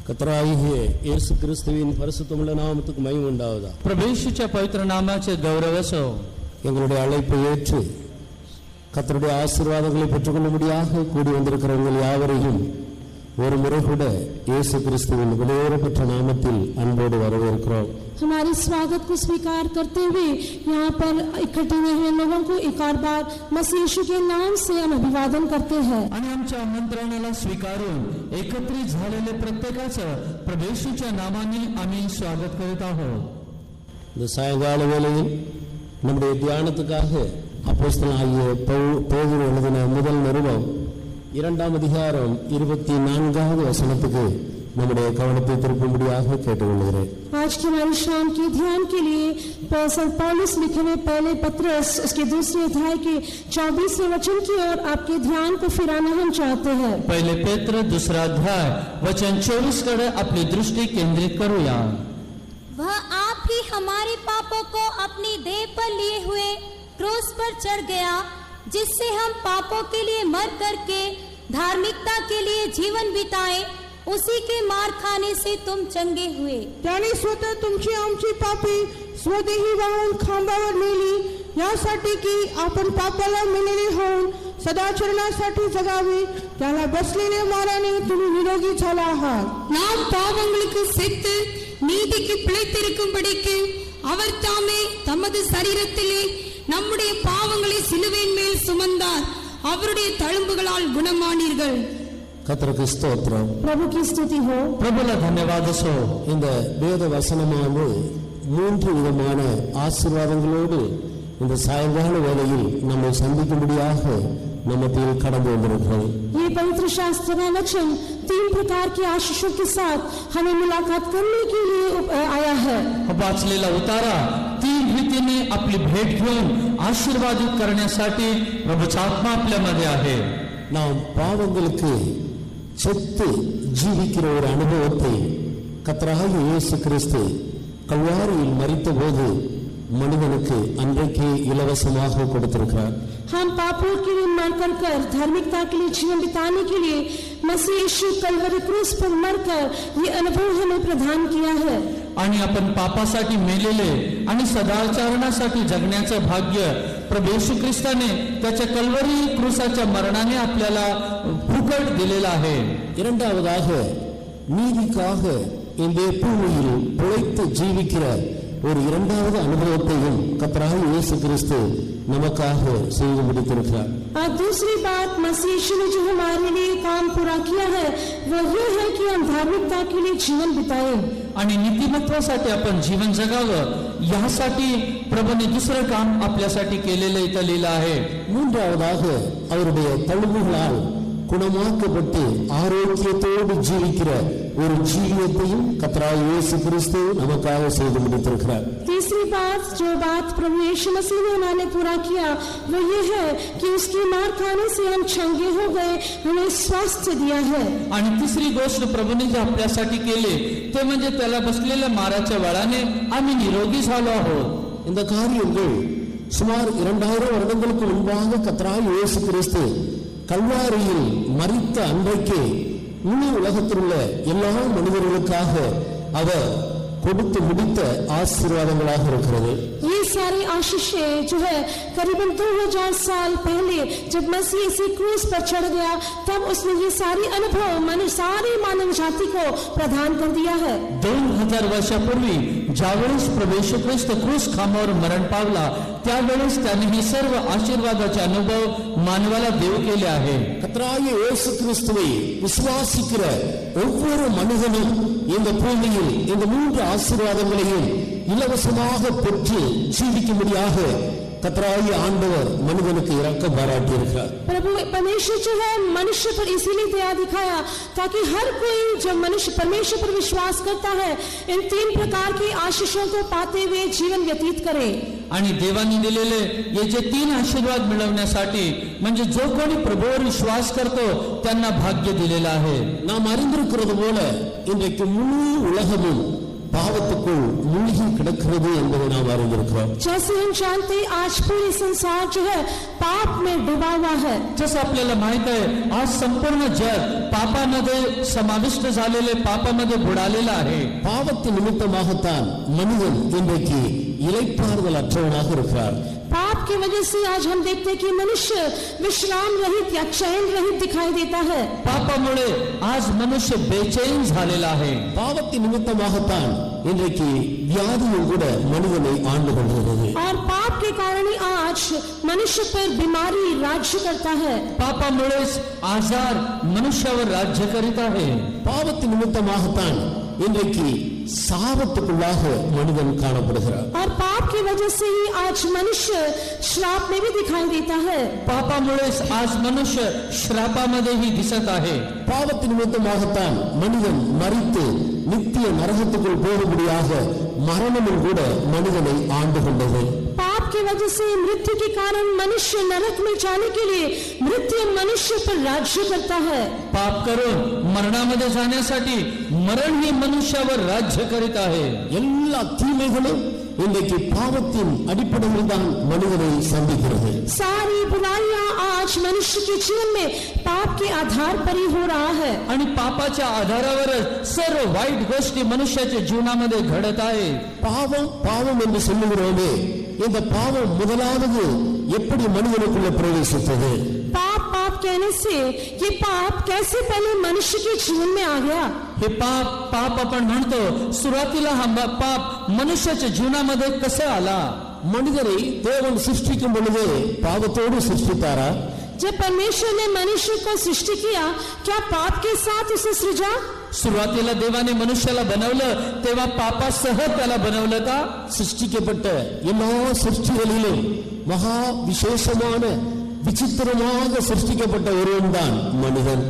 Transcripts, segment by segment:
கர்த்தராகிய இயேசு கிறிஸ்துவின் பரிசுத்தமுள்ள நாமத்துக்கு மகிமை உண்டாவதாக. प्रभू येशूच्या पवित्र नामाचे गौरव असो. எங்களுடைய அழைப்பை ஏற்று கர்த்தருடைய ஆசீர்வாதங்களை பெற்றுக்கொள்ளும்படியாக கூடி வந்திருக்கிற உங்கள் யாவரையும் ஒரு முறை கூட இயேசு கிறிஸ்துவின் விலையேறப்பட்ட நாமத்தில் அன்போடு வரவேற்கிறோம். हमारे स्वागत को स्वीकार करते हुए यहाँ पर इकट्ठे हुए लोगों को एक और बार मसीह यीशु के नाम से हम अभिवादन करते हैं. आणि आमच्या आमंत्रणाला स्वीकारून एकत्रित झालेले प्रत्येकाचं प्रभू येशूच्या नामाने आम्ही स्वागत करीत आहोत. இந்த சாயங்கால வேளையில் நம்முடைய தியானத்துக்காக அப்போஸ்தலனாகிய பேதுரு எழுதின முதல் நிருபம் 2ஆம் அதிகாரம் 24வது வசனத்துக்கு நம்முடைய கவனத்தை திருப்பும்படியாக கேட்டுக்கொள்கிறேன். आज की हमारी शाम के ध्यान के लिए पौलुस लिखे हुए पहले पत्र उसके दूसरे अध्याय के 24वें वचन की ओर आपके ध्यान को फिराना हम चाहते हैं. पहिले पेत्र 2रा अध्याय वचन 24 कडे आपली दृष्टी केंद्रित करूया. वह आप ही हमारे पापों को अपनी देह पर लिए हुए क्रूस पर चढ़ गया, जिससे हम पापों के लिए मर करके धार्मिकता के लिए जीवन बिताए. उसी के मार खाने से तुम चंगे हुए. त्याने स्वतः तुमची आमची पापे स्वदेही वाहून खांबावर नेली, यासाठी की आपण पापाला मेलेले होऊन सदाचरणासाठी जगावे. त्याला बसलेल्या माराने तुम्ही निरोगी झाला आहात. நாம் பாவங்களுக்கு செத்து நீதிக்கு பிழைத்திருக்கும்படிக்கு அவர் தாமே தமது சரீரத்திலே நம்முடைய பாவங்களை சிலுவையின் மேல் சுமந்தார். அவருடைய தழும்புகளால் குணமானீர்கள். கர்த்தருக்கு ஸ்தோத்திரம். प्रभु की स्तुति हो. प्रभूला धन्यवाद असो. இந்த வேத வசனமானது 3 விதமான ஆசீர்வாதங்களோடு இந்த சாயங்கால வேளையில் நம்மை சந்திக்கும்படியாக நம்மத்தில் கடந்து வந்திருக்கிறது. ये पवित्र शास्त्र का वचन 3 प्रकार की आशीषों के साथ हमें मुलाकात करने के लिए आया है. वाचलेला उतारा 3 रीतीने आपली भेट घेऊन आशीर्वादित करण्यासाठी प्रभूचा आत्मा आपल्यामध्ये आहे. நாம் பாவங்களுக்கு செத்து ஜீவிக்கிற ஒரு அனுபவத்தை கர்த்தராகிய இயேசு கிறிஸ்து கல்வாரியில் மரித்தபோது மனிதனுக்கு அன்றைக்கே இலவசமாக கொடுத்திருக்கிறார். हम पापों के लिए मरकर कर धार्मिकता के लिए जीवन बिताने के लिए मसीह यीशु कलवरी क्रूस पर मरकर ये अनुभव हमें प्रदान किया है. आणि आपण पापासाठी मेलेले आणि सदाचरणासाठी जगण्याचं भाग्य प्रभू येशू ख्रिस्ताने त्याच्या कल्वरी क्रूसाच्या मरणाने आपल्याला फुकट दिलेलं आहे. இரண்டாவதாக நீதிக்காக இந்த பூமியில் பிழைத்து ஜீவிக்கிற ஒரு இரண்டாவது அனுபவத்தையும் கர்த்தராகிய இயேசு கிறிஸ்து நமக்காக செய்து முடித்திருக்கிறார். और दूसरी बात मसीह यीशु ने जो हमारे लिए काम पूरा किया है वो ये है कि हम धार्मिकता के लिए जीवन बिताएं. आणि नीतिमत्वासाठी आपण जीवन जगावं यासाठी प्रभूने दुसरं काम आपल्यासाठी केलेलं इथं लिहिलं आहे. மூன்றாவதாக அவருடைய தழும்புகளால் குணமாக்கப்பட்டு ஆரோக்கியத்தோடு ஜீவிக்கிற ஒரு ஜீவியத்தையும் கர்த்தராகிய இயேசு கிறிஸ்து நமக்காக செய்து முடித்திருக்கிறார். तीसरी बात जो बात प्रभु यीशु मसीह ने हमारे पूरा किया वो ये है कि उसकी मार खाने से हम चंगे हो गए, हमें स्वास्थ्य दिया है. आणि तिसरी गोष्ट प्रभूने जे आपल्यासाठी केले ते म्हणजे त्याला बसलेल्या माराच्या बळाने आम्ही निरोगी झालो आहोत. இந்த காரியங்கள் சுமார் 2000 வருடங்களுக்கு முன்பாக கர்த்தராகிய இயேசு கிறிஸ்து கல்வாரியில் மரித்த அன்றைக்கே முழு உலகத்தில் உள்ள எல்லா மனிதர்களுக்காக அவர் கொடுத்து முடித்த ஆசீர்வாதங்களாக இருக்கிறது. ये सारी आशीषें जो है करीबन 2000 साल पहले जब मसीह इसी क्रूस पर चढ़ गया तब उसने ये सारी अनुभव सारी मानव जाति को प्रदान कर दिया है. 2000 वर्षापूर्वी ज्यावेळेस प्रभू येशू ख्रिस्त क्रूस खांबावर मरण पावला त्यावेळेस त्याने हे सर्व आशीर्वादाचे अनुभव मानवाला देव केले आहे. கர்த்தராகிய இயேசு கிறிஸ்துவை விசுவாசிக்கிற ஒவ்வொரு மனிதனும் இந்த பூமியில் இந்த 3 ஆசீர்வாதங்களையும் இலவசமாக பெற்று ஜீவிக்கும்படியாக कतराई आंडवर मनुष्य इरक्कम बाराटी रखा। प्रभु परमेश्वर जो है मनुष्य पर इसीलिए दया दिखाया ताकि हर कोई जब मनुष्य परमेश्वर पर विश्वास करता है इन तीन प्रकार की आशीषों को पाते हुए जीवन व्यतीत करे। आणि देवाने दिलेले ये जे तीन आशीर्वाद मिळवण्यासाठी म्हणजे जो कोणी प्रभूवर विश्वास करतो त्यांना भाग्य दिलेलं आहे। நாம் அறிந்திருக்கிறது போல இன்றைக்கு முழு உலகமும் பாவத்துக்குள் மூழ்கி கிடக்கிறது என்பதை நாம் அறிந்திருக்கிறோம். जैसे हम जानते हैं आज पूरी संसार जो है पाप में डूबा हुआ है. जसं आपल्याला माहित आहे आज संपूर्ण जग पापामध्ये समाविष्ट झालेले, पापामध्ये बुडालेलं आहे. பாவத்தின் நிமித்தமாகத்தான் மனிதன் இன்றைக்கு இளைப்பாறுதல் அற்றவனாக இருக்கிறார். पाप की वजह से आज हम देखते हैं कि मनुष्य विश्राम रहित या चैन रहित दिखाई देता है. पापामुळे आज मनुष्य बेचैन झालेला आहे. பாவத்தின் நிமித்தமாகத்தான் இன்றைக்கு வியாதியும் கூட மனிதனை ஆண்டு கொள்கிறது. और पाप के कारण ही आज मनुष्य पर बीमारी राज्य करता है. पापामुळेच आजार मनुष्यावर राज्य करीत आहे. பாவத்தின் நிமித்தமாகத்தான் இன்றைக்கு சாபத்துக்குள்ளாக மனிதன் காணப்படுகிறார். और पाप की वजह से ही आज मनुष्य श्राप में भी दिखाई देता है. पापामुळेच आज मनुष्य श्रापामध्येही दिसत आहे. பாவத்தின் நிமித்தமாகத்தான் மனிதன் மரித்து நித்திய நரகத்துக்குள் போகும்படியாக மரணமும் கூட மனிதனை ஆண்டு கொண்டது. पाप की वजह से मृत्यु के कारण मनुष्य नरक में जाने के लिए मृत्यु मनुष्य पर राज्य करता है. पाप करून मरणामध्ये जाण्यासाठी मरण ही मनुष्यावर राज्य करीत आहे. எல்லா தீமைகளும் இன்றைக்கு பாவத்தின் அடிப்படையில் தான் மனிதனை சந்திக்கிறது. सारी बुराइयां आज मनुष्य के जीवन में पाप के आधार पर ही हो रहा है. आणि पापाच्या आधारावरच सर्व वाईट गोष्टी मनुष्याच्या जीवनामध्ये घडत आहे. பாவம் பாவம் என்று சொல்லுகிறோமே, இந்த பாவம் முதலாவது எப்படி மனிதனுக்குள்ள பிரவேசித்தது? पाप पाप कहने से ये पाप कैसे पहले मनुष्य के जीवन में आ गया? हे पाप पाप आपण म्हणतो, सुरुवातीला हा पाप मनुष्याच्या जीवनामध्ये कसं आला? மனிதனை தேவன் சிருஷ்டிக்கும் பொழுது பாவத்தோடு சிருஷ்டித்தாரா? जब परमेश्वर ने मनुष्य को सृष्टि किया, क्या पाप के साथ उसे सृजा? सुरुवातीला देवाने मनुष्याला बनवलं तेव्हा पापासह त्याला बनवलं का? சிருஷ்டிக்கப்பட்ட எல்லா சிருஷ்டிகளிலும் மகா விசேஷமான விசித்திரமாக சிருஷ்டிக்கப்பட்ட ஒருவன் தான் மனிதன்.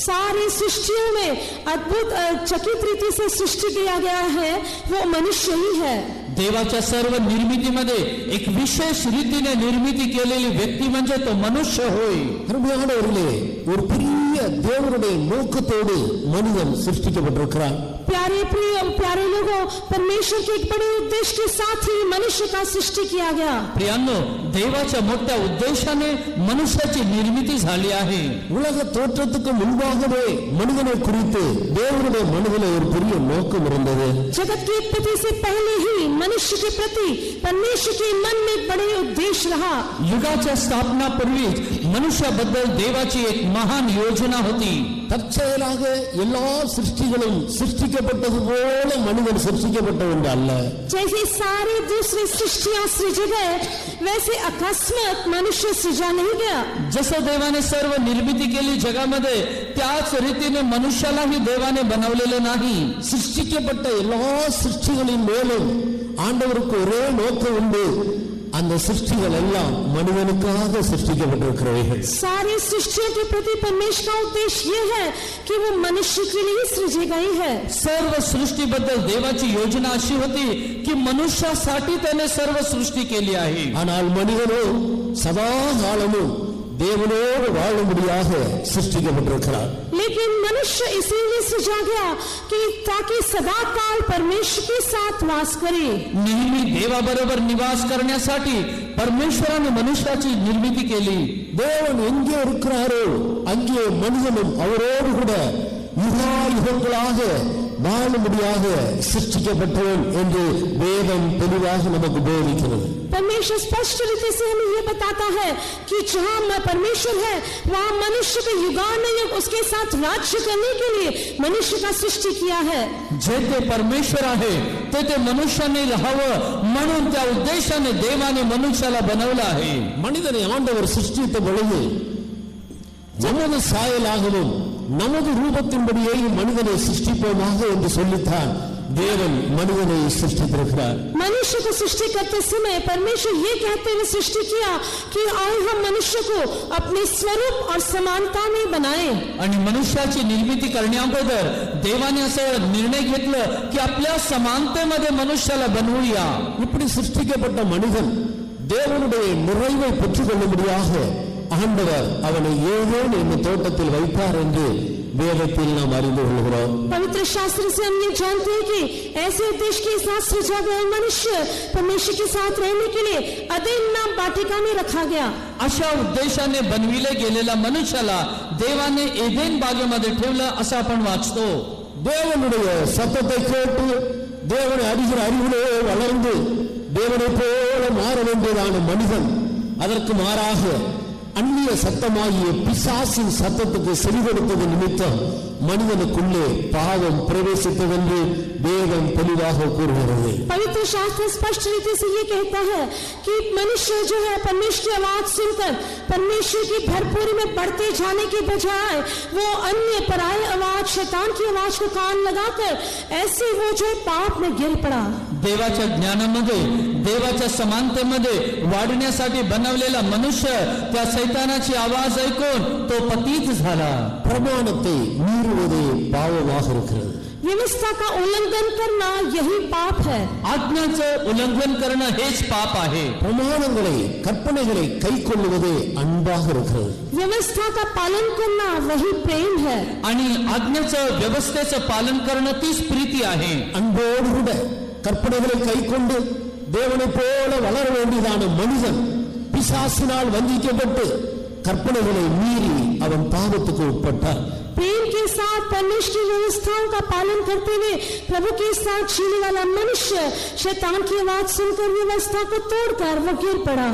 सारी सृष्टियों में अद्भुत चकित रीति से सृष्टि किया गया है वो मनुष्य ही है. देवाच्या सर्व निर्मितीमध्ये एक विशेष रीतीने निर्मिती केलेली व्यक्ती म्हणजे तो मनुष्य होय. அருமையானவர்களே, ஒரு பெரிய தேவனுடைய நோக்கத்தோடு மனிதன் சிருஷ்டிக்கப்பட்டிருக்கிறான். प्यारे प्रिय प्यारे लोगों, परमेश्वर के एक बड़े उद्देश्य के साथ ही मनुष्य का सृष्टि किया गया. प्रियांनो, देवाच्या मोठ्या उद्देशाने मनुष्याची निर्मिती झाली आहे. உலக தோற்றத்துக்கு முன்பாகவே மனிதனை குறித்து தேவனுடைய மனதிலே ஒரு பெரிய நோக்கம் இருந்தது. जगत की उत्पत्ति से पहले ही मनुष्य के प्रति परमेश्वर के मन में बड़े उद्देश्य रहा. युगाच्या स्थापनापूर्वीच मनुष्याबद्दल देवाची एक महान योजना होती. தற்செயலாக எல்லா சிருஷ்டிகளும் சிருஷ்டிக்கப்பட்டது போல மனிதன் சிருஷ்டிக்கப்பட்டவன் அல்ல. जैसे सारे दूसरे सृष्टियां सृजे गए वैसे अकस्मात मनुष्य सृजा नहीं गया. जसं देवाने सर्व निर्मिती केली जगामध्ये, त्याच रीतीने मनुष्यालाही देवाने बनवलेलं नाही. சிருஷ்டிக்கப்பட்ட எல்லா சிருஷ்டிகளின் மேலும் ஆண்டவருக்கு ஒரே நோக்கம் உண்டு. அந்த சிருஷ்டிகள் எல்லாம் மனிதனுக்காக சிருஷ்டிக்கப்பட்டிருக்கிறவைகள். सारी सृष्टियों के प्रति परमेश्वर का उद्देश्य ये है कि वो मनुष्य के लिए सृजी गई है. सर्व सृष्टीबद्दल देवाची योजना अशी होती की मनुष्यासाठी त्याने सर्व सृष्टी केली आहे. ஆனால் மனிதனோ சதா காலமும் தேவனோடு வாழும்படியாக சிருஷ்டிக்கப்பட்டிருக்கிறார். लेकिन मनुष्य इसीलिए सृजा गया कि ताकि सदा काल परमेश्वर के साथ वास करे. नेहमी देवाबरोबर निवास करण्यासाठी परमेश्वराने मनुष्याची निर्मिती केली. தேவன் எங்கே இருக்கிறாரோ அங்கே மனிதனும் அவரோடு கூட யுகாயுகங்களாக வாழும்படியாக சிருஷ்டிக்கப்பட்டவன் என்று வேதம் தெளிவாக நமக்கு போதிக்கிறது. परमेश्वर स्पष्ट रीति से हमें ये बताता है कि जहाँ परमेश्वर है वहाँ मनुष्य को युगानुयुग उसके साथ राज्य करने के लिए मनुष्य का सृष्टि किया है. जेथे परमेश्वर आहे तेथे मनुष्याने राहावं म्हणून त्या उद्देशाने देवाने मनुष्याला बनवलं आहे. மனிதனை ஆண்டவர் சிருஷ்டித்த பொழுது நமது சாயலாகவும் நமது ரூபத்தின்படியே மனிதனை சிருஷ்டிப்போமாக என்று சொல்லித்தான் தேவன் மனிதனை சிருஷ்டித்திருக்கிறார். मनुष्य को सृष्टि करते समय परमेश्वर ये कहते हुए सृष्टि किया कि आए हम मनुष्य को अपने स्वरूप और समानता में बनाए. आणि मनुष्याची निर्मिती करण्याबद्दल देवाने असं निर्णय घेतलं की आपल्या समानतेमध्ये मनुष्याला बनवूया. இப்படி சிருஷ்டிக்கப்பட்ட மனிதன் தேவனுடைய நிறைவை பெற்றுக் கொள்ளும்படியாக ஆண்டவர் அவனை ஏதேன் என்னும் தோட்டத்தில் வைத்தார் என்று வேதத்தில் நாம் அறிந்து கொள்கிறோம். पवित्र शास्त्र से हम ये जानते हैं कि ऐसे उद्देश्य के साथ सृजा गया मनुष्य परमेश्वर के साथ रहने के लिए अदेन नाम वाटिका में रखा गया. अशा उद्देशाने बनविले गेलेल्या मनुष्याला देवाने एदेन बागेमध्ये ठेवलं असं आपण वाचतो. தேவனுடைய சத்தத்தை கேட்டு தேவனை அறிகிற அறிவிலே வளர்ந்து தேவனை போல மாற வேண்டியதான மனிதன் அதற்கு மாறாக அந்நிய சத்தமாகிய பிசாசின் சத்தத்துக்கு செவிகொடுத்தது நிமித்தம் மனிதனுக்குள்ளே பாவம் பிரவேசித்ததென்று வேதம் தெளிவாக கூறுகிறது. पवित्र शास्त्र स्पष्ट रीति से ये कहता है कि मनुष्य जो है परमेश्वर की आवाज सुनकर परमेश्वर की भरपूरी में बढ़ते जाने के बजाय वो अन्य पराय आवाज शैतान की आवाज को कान लगाकर ऐसे वो जो पाप में गिर पड़ा. देवाच्या ज्ञानामध्ये देवाच्या समानतेमध्ये वाढण्यासाठी बनवलेला मनुष्य त्या सैतानाची आवाज ऐकून तो पतित झाला. பிரமாணத்தை மீறுவதே பாவமாக இருக்கிறது. व्यवस्था का उल्लंघन करना यही पाप है. आज्ञाचं उल्लंघन करणं हेच पाप आहे. பிரமாணங்களை கற்பனைகளை கைக்கொள்ளுவதே அன்பாக இருக்கிறது. व्यवस्था का पालन करना वही प्रेम है. आणि आज्ञाचं व्यवस्थेचं पालन करणं तीच प्रीती आहे. அன்போடு கூட கற்பனைகளை கைக்கொண்டு தேவனை போல வளர வேண்டியதான மனிதன் பிசாசினால் வஞ்சிக்கப்பட்டு கற்பனைகளை மீறி அவன் பாவத்துக்கு உட்பட்டார். प्रेम के साथ परमेश्वर की व्यवस्थाओं का पालन करते हुए प्रभु के साथ जीने वाला मनुष्य शैतान की आवाज सुनकर व्यवस्था को तोड़कर वो गिर पड़ा.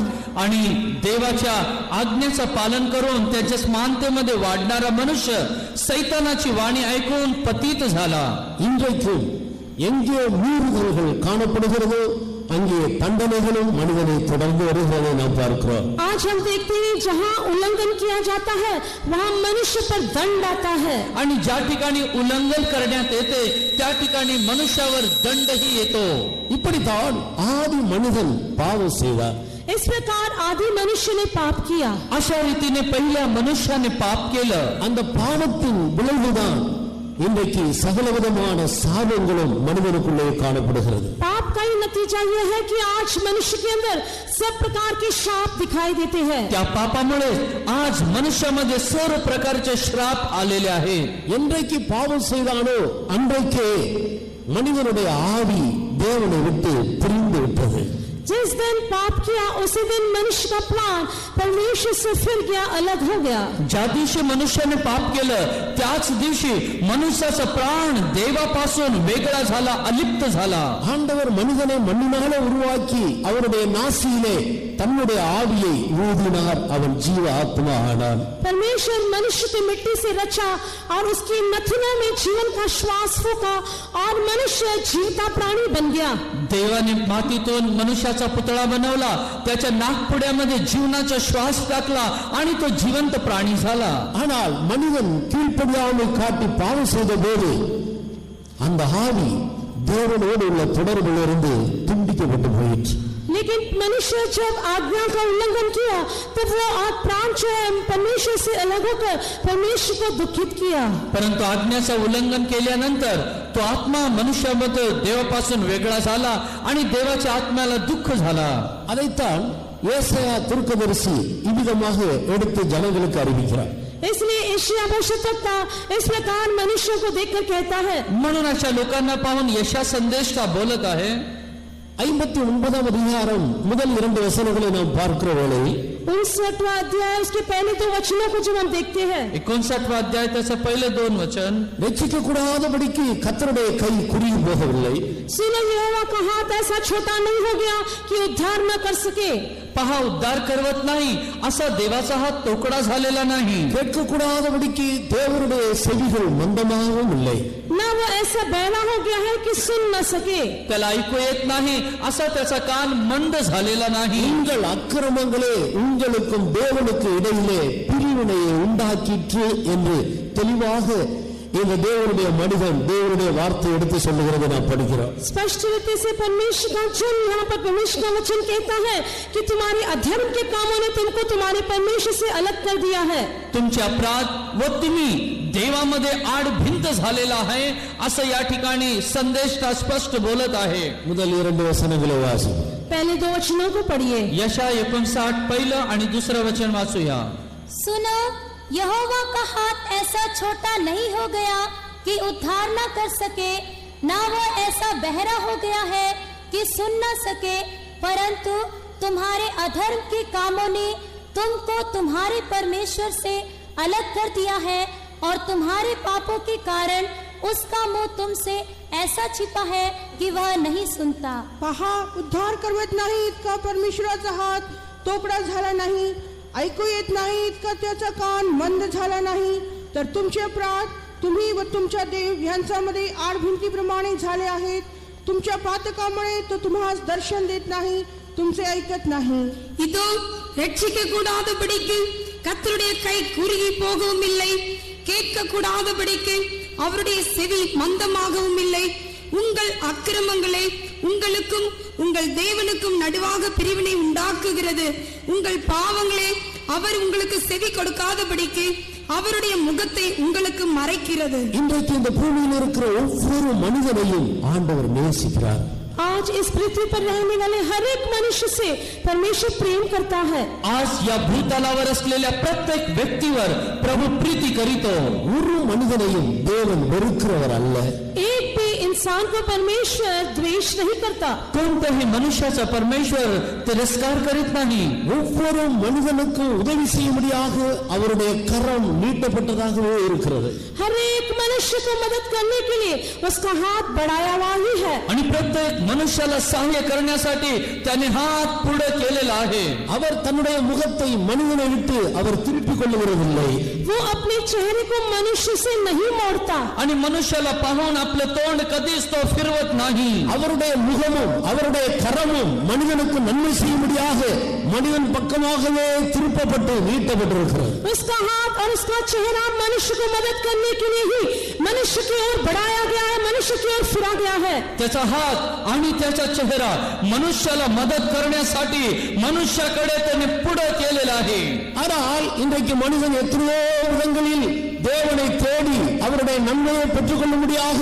आणि देवाच्या आज्ञेचं पालन करून त्याच्या समानतेमध्ये वाढणारा मनुष्य सैतानाची वाणी ऐकून पतित झाला. இன்றைக்கும் எங்கே மீறுதல்கள் காணப்படுகிறதோ அங்கே தண்டனைகளும் மனிதனை தொடர்ந்து வருகிறதை நாம் பார்க்கிறோம். आज हम देखते हैं जहाँ उल्लंघन किया जाता है वहाँ मनुष्य पर दंड आता है. आणि ज्या ठिकाणी उल्लंघन करण्यात येते त्या ठिकाणी मनुष्यावर दंडही येतो. இப்படித்தான் ஆதி மனிதன் பாவம் செய்தார். इस प्रकार आदि मनुष्य ने पाप किया. अशा रीतीने पहिल्या मनुष्याने पाप केलं. அந்த பாவத்தின் விளைவுதான் இன்றைக்கு சகலவிதமான சாபங்களும் மனிதனுக்குள்ளே காணப்படுகிறது. पाप का ही नतीजा यह है कि आज मनुष्य के अंदर सब प्रकार के शाप दिखाई देते हैं. त्या पापामुळे आज मनुष्यामध्ये सर्व प्रकारचे श्राप आलेले आहेत. என்றைக்கு பாவம் செய்தானோ அன்றைக்கே மனிதனுடைய ஆவி தேவனை விட்டு பிரிந்து விட்டது. जिस दिन पाप किया उसी दिन मनुष्य का प्राण परमेश्वर से फिर गया, अलग हो गया. ज्या दिवशी मनुष्याने पाप केलं त्याच दिवशी मनुष्याचा प्राण देवापासून वेगळा झाला, अलिप्त झाला. ஆண்டவர் மனிதனை மண்ணினாலே உருவாக்கி அவருடைய நாசியிலே தன்னுடைய ஆவியை ஊதினார். அவன் ஜீவ ஆத்மா ஆனான். परमेश्वर मनुष्य को मिट्टी से रचा और उसकी नथुना में जीवन का श्वास फूका और मनुष्य जीवता प्राणी बन गया. देवाने मातीतून मनुष्याचा पुतळा बनवला, त्याच्या नाकपुड्यामध्ये जीवनाचा श्वास टाकला आणि तो जिवंत प्राणी झाला. ஆனால் மனிதன் கீழ்ப்படியாமை காட்டி பாவம் செய்த போது அந்த ஆவி தேவனோடு உள்ள தொடர்பிலிருந்து துண்டிக்கப்பட்டு போயிற்று. लेकिन मनुष्य जब आज्ञा का उल्लंघन किया तब वो प्राण जो है परमेश्वर से अलग होकर परमेश्वर को दुखित किया. परंतु आज्ञाचं उल्लंघन केल्यानंतर तो आत्मा मनुष्यामध्ये देवापासून वेगळा झाला आणि देवाच्या आत्म्याला दुःख झाला. அதைத்தான் ஏசாயா தீர்க்கதரிசி இவ்விதமாக எடுத்து ஜனங்களுக்கு அறிவிக்கிறார். इसलिए एशिया भविष्यद्वक्ता इस प्रकार मनुष्य को देखकर कहता है. म्हणून अशा लोकांना पाहून यशा संदेश का बोलत आहे. 59 அதிகாரம் முதல் 2 வசனங்களை நாம் பார்க்கிற வேளையில் 59वां अध्याय उसके पहले 2 वचनों को जब हम देखते हैं 59वां अध्याय त्याचे पहिले 2 वचन. ரட்சிக்க கூடாதபடிக்கு கர்த்தருடைய கை குறுகி போகவில்லை. सुनो यहोवा का हाथ ऐसा छोटा नहीं हो गया कि उद्धार न कर सके. पहा, उद्धार करवत नाही असा देवाचा हात तोकडा झालेला नाही. கேட்க கூடாதபடிக்கு தேவனுடைய செவிகள் மந்தமாகவும் இல்லை. ना वो ऐसा बहरा हो गया है कि सुन न सके. त्याला ऐकू येत नाही असा त्याचा कान मंद झालेला नाही. உங்கள் அக்கிரமங்களே உங்களுக்கும் தேவனுக்கு இடையிலே பிரிவினையை உண்டாக்கிற்று என்று தெளிவாக இந்த தேவனுடைய மனிதன் தேவனுடைய வார்த்தை எடுத்து சொல்லுகிறது நாம் படிக்கிறோம். स्पष्ट रीति से परमेश्वर का वचन यहाँ पर परमेश्वर का वचन कहता है कि तुम्हारे अधर्म के कामों ने तुमको तुम्हारे परमेश्वर से अलग कर दिया है. तुमचे अपराध व तुम्ही देवामध्ये आड भिंत झालेला आहे असं या ठिकाणी संदेश का स्पष्ट बोलत आहे. முதல் 2 வசனங்களை வாசிப்போம். पहले 2 वचनों को पढ़िए. यशा 59 पहिलं आणि दुसरं वचन वाचूया. सुनो, यहोवा का हाथ ऐसा छोटा नहीं हो गया कि उद्धार न कर सके, ना वो ऐसा बहरा हो गया है कि सुन न सके, परंतु तुम्हारे अधर्म के कामों ने तुमको तुम्हारे परमेश्वर से अलग कर दिया है, और तुम्हारे पापों के कारण उसका मुंह तुमसे ऐसा छिपा है कि वह नहीं सुनता। पहा, उद्धार करवत नाही इतका परमेश्वराचा हात तोकडा झाला नाही, ऐकू येत नाही इतका त्याचा कान मंद झाला नाही, तर तुमचे अपराध तुम्ही व तुमच्या देव यांच्यामध्ये आडभिंतीप्रमाणे झाले आहेत. तुमच्या पातकामुळे तो तुम्हास दर्शन देत नाही, तुमचे ऐकत नाही. இதோ ரட்சிக்க கூடாதபடிக்கு கர்த்தருடைய கை குறுகி போகவும் இல்லை, கேட்க கூடாதபடிக்கு அவருடைய செவி மந்தமாகவும் இல்லை. உங்கள் அக்கிரமங்களே உங்களுக்கும் உங்கள் தேவனுக்கும் நடுவாக பிரிவினை உண்டாக்குகிறது. உங்கள் பாவங்களே அவர் உங்களுக்கு செவி கொடுக்காதபடிக்கு அவருடைய முகத்தை உங்களுக்கு மறைக்கிறது. இன்றைக்கு இந்த பூமியில் இருக்கிற ஒவ்வொரு மனிதனையும் ஆண்டவர் நேசிக்கிறார். आज इस पृथ्वी पर रहने वाले हर एक मनुष्य से परमेश्वर प्रेम करता है. आज या भूतलावर असलेल्या प्रत्येक व्यक्तीवर प्रभू प्रीती करीतो. ஒரு மனிதனையும் தேவன் வெறுக்கிறவர் அல்ல. एक भी इंसान को परमेश्वर द्वेष नहीं करता. कोणत्याही मनुष्याचा परमेश्वर तिरस्कार करीत नाही. ஒவ்வொரு மனிதனுக்கும் உதவி செய்யும்படியாக அவருடைய கரம் நீட்டப்பட்டதாகவே இருக்கிறது. हर एक मनुष्य को मदद करने के लिए उसका हाथ बढ़ाया हुआ ही है. आणि प्रत्येक मनुष्याला सहाय्य करण्यासाठी त्याने हात पुढे केलेला आहे. அவர் தன்னுடைய முகத்தை மனிதனை விட்டு அவர் திருப்பிக் கொள்ளுகிறதில்லை. वो अपने चेहरे को मनुष्य से नहीं मोड़ता. आणि मनुष्याला पाहून आपलं तोंड कधीच तो फिरवत नाही. அவருடைய முகமும் அவருடைய கரமும் மனிதனுக்கு நன்மை செய்யும்படியாக மனிதன் பக்கமாகவே திருப்பப்பட்டு நீட்டப்பட்டிருக்கிறது. उसका हाथ और उसका चेहरा मनुष्य को मदद करने के लिए ही मनुष्य की ओर बढ़ाया गया है, मनुष्य की ओर फिरा गया है. त्याचा हात आणि त्याचा चेहरा मनुष्याला मदत करण्यासाठी मनुष्याकडे त्याने पुढे केलेला आहे. ஆனால் இன்றைக்கு மனிதன் எத்தனையோ விதங்களில் தேவனை தேடி அவருடைய நன்மையை பெற்றுக் கொள்ளும்படியாக,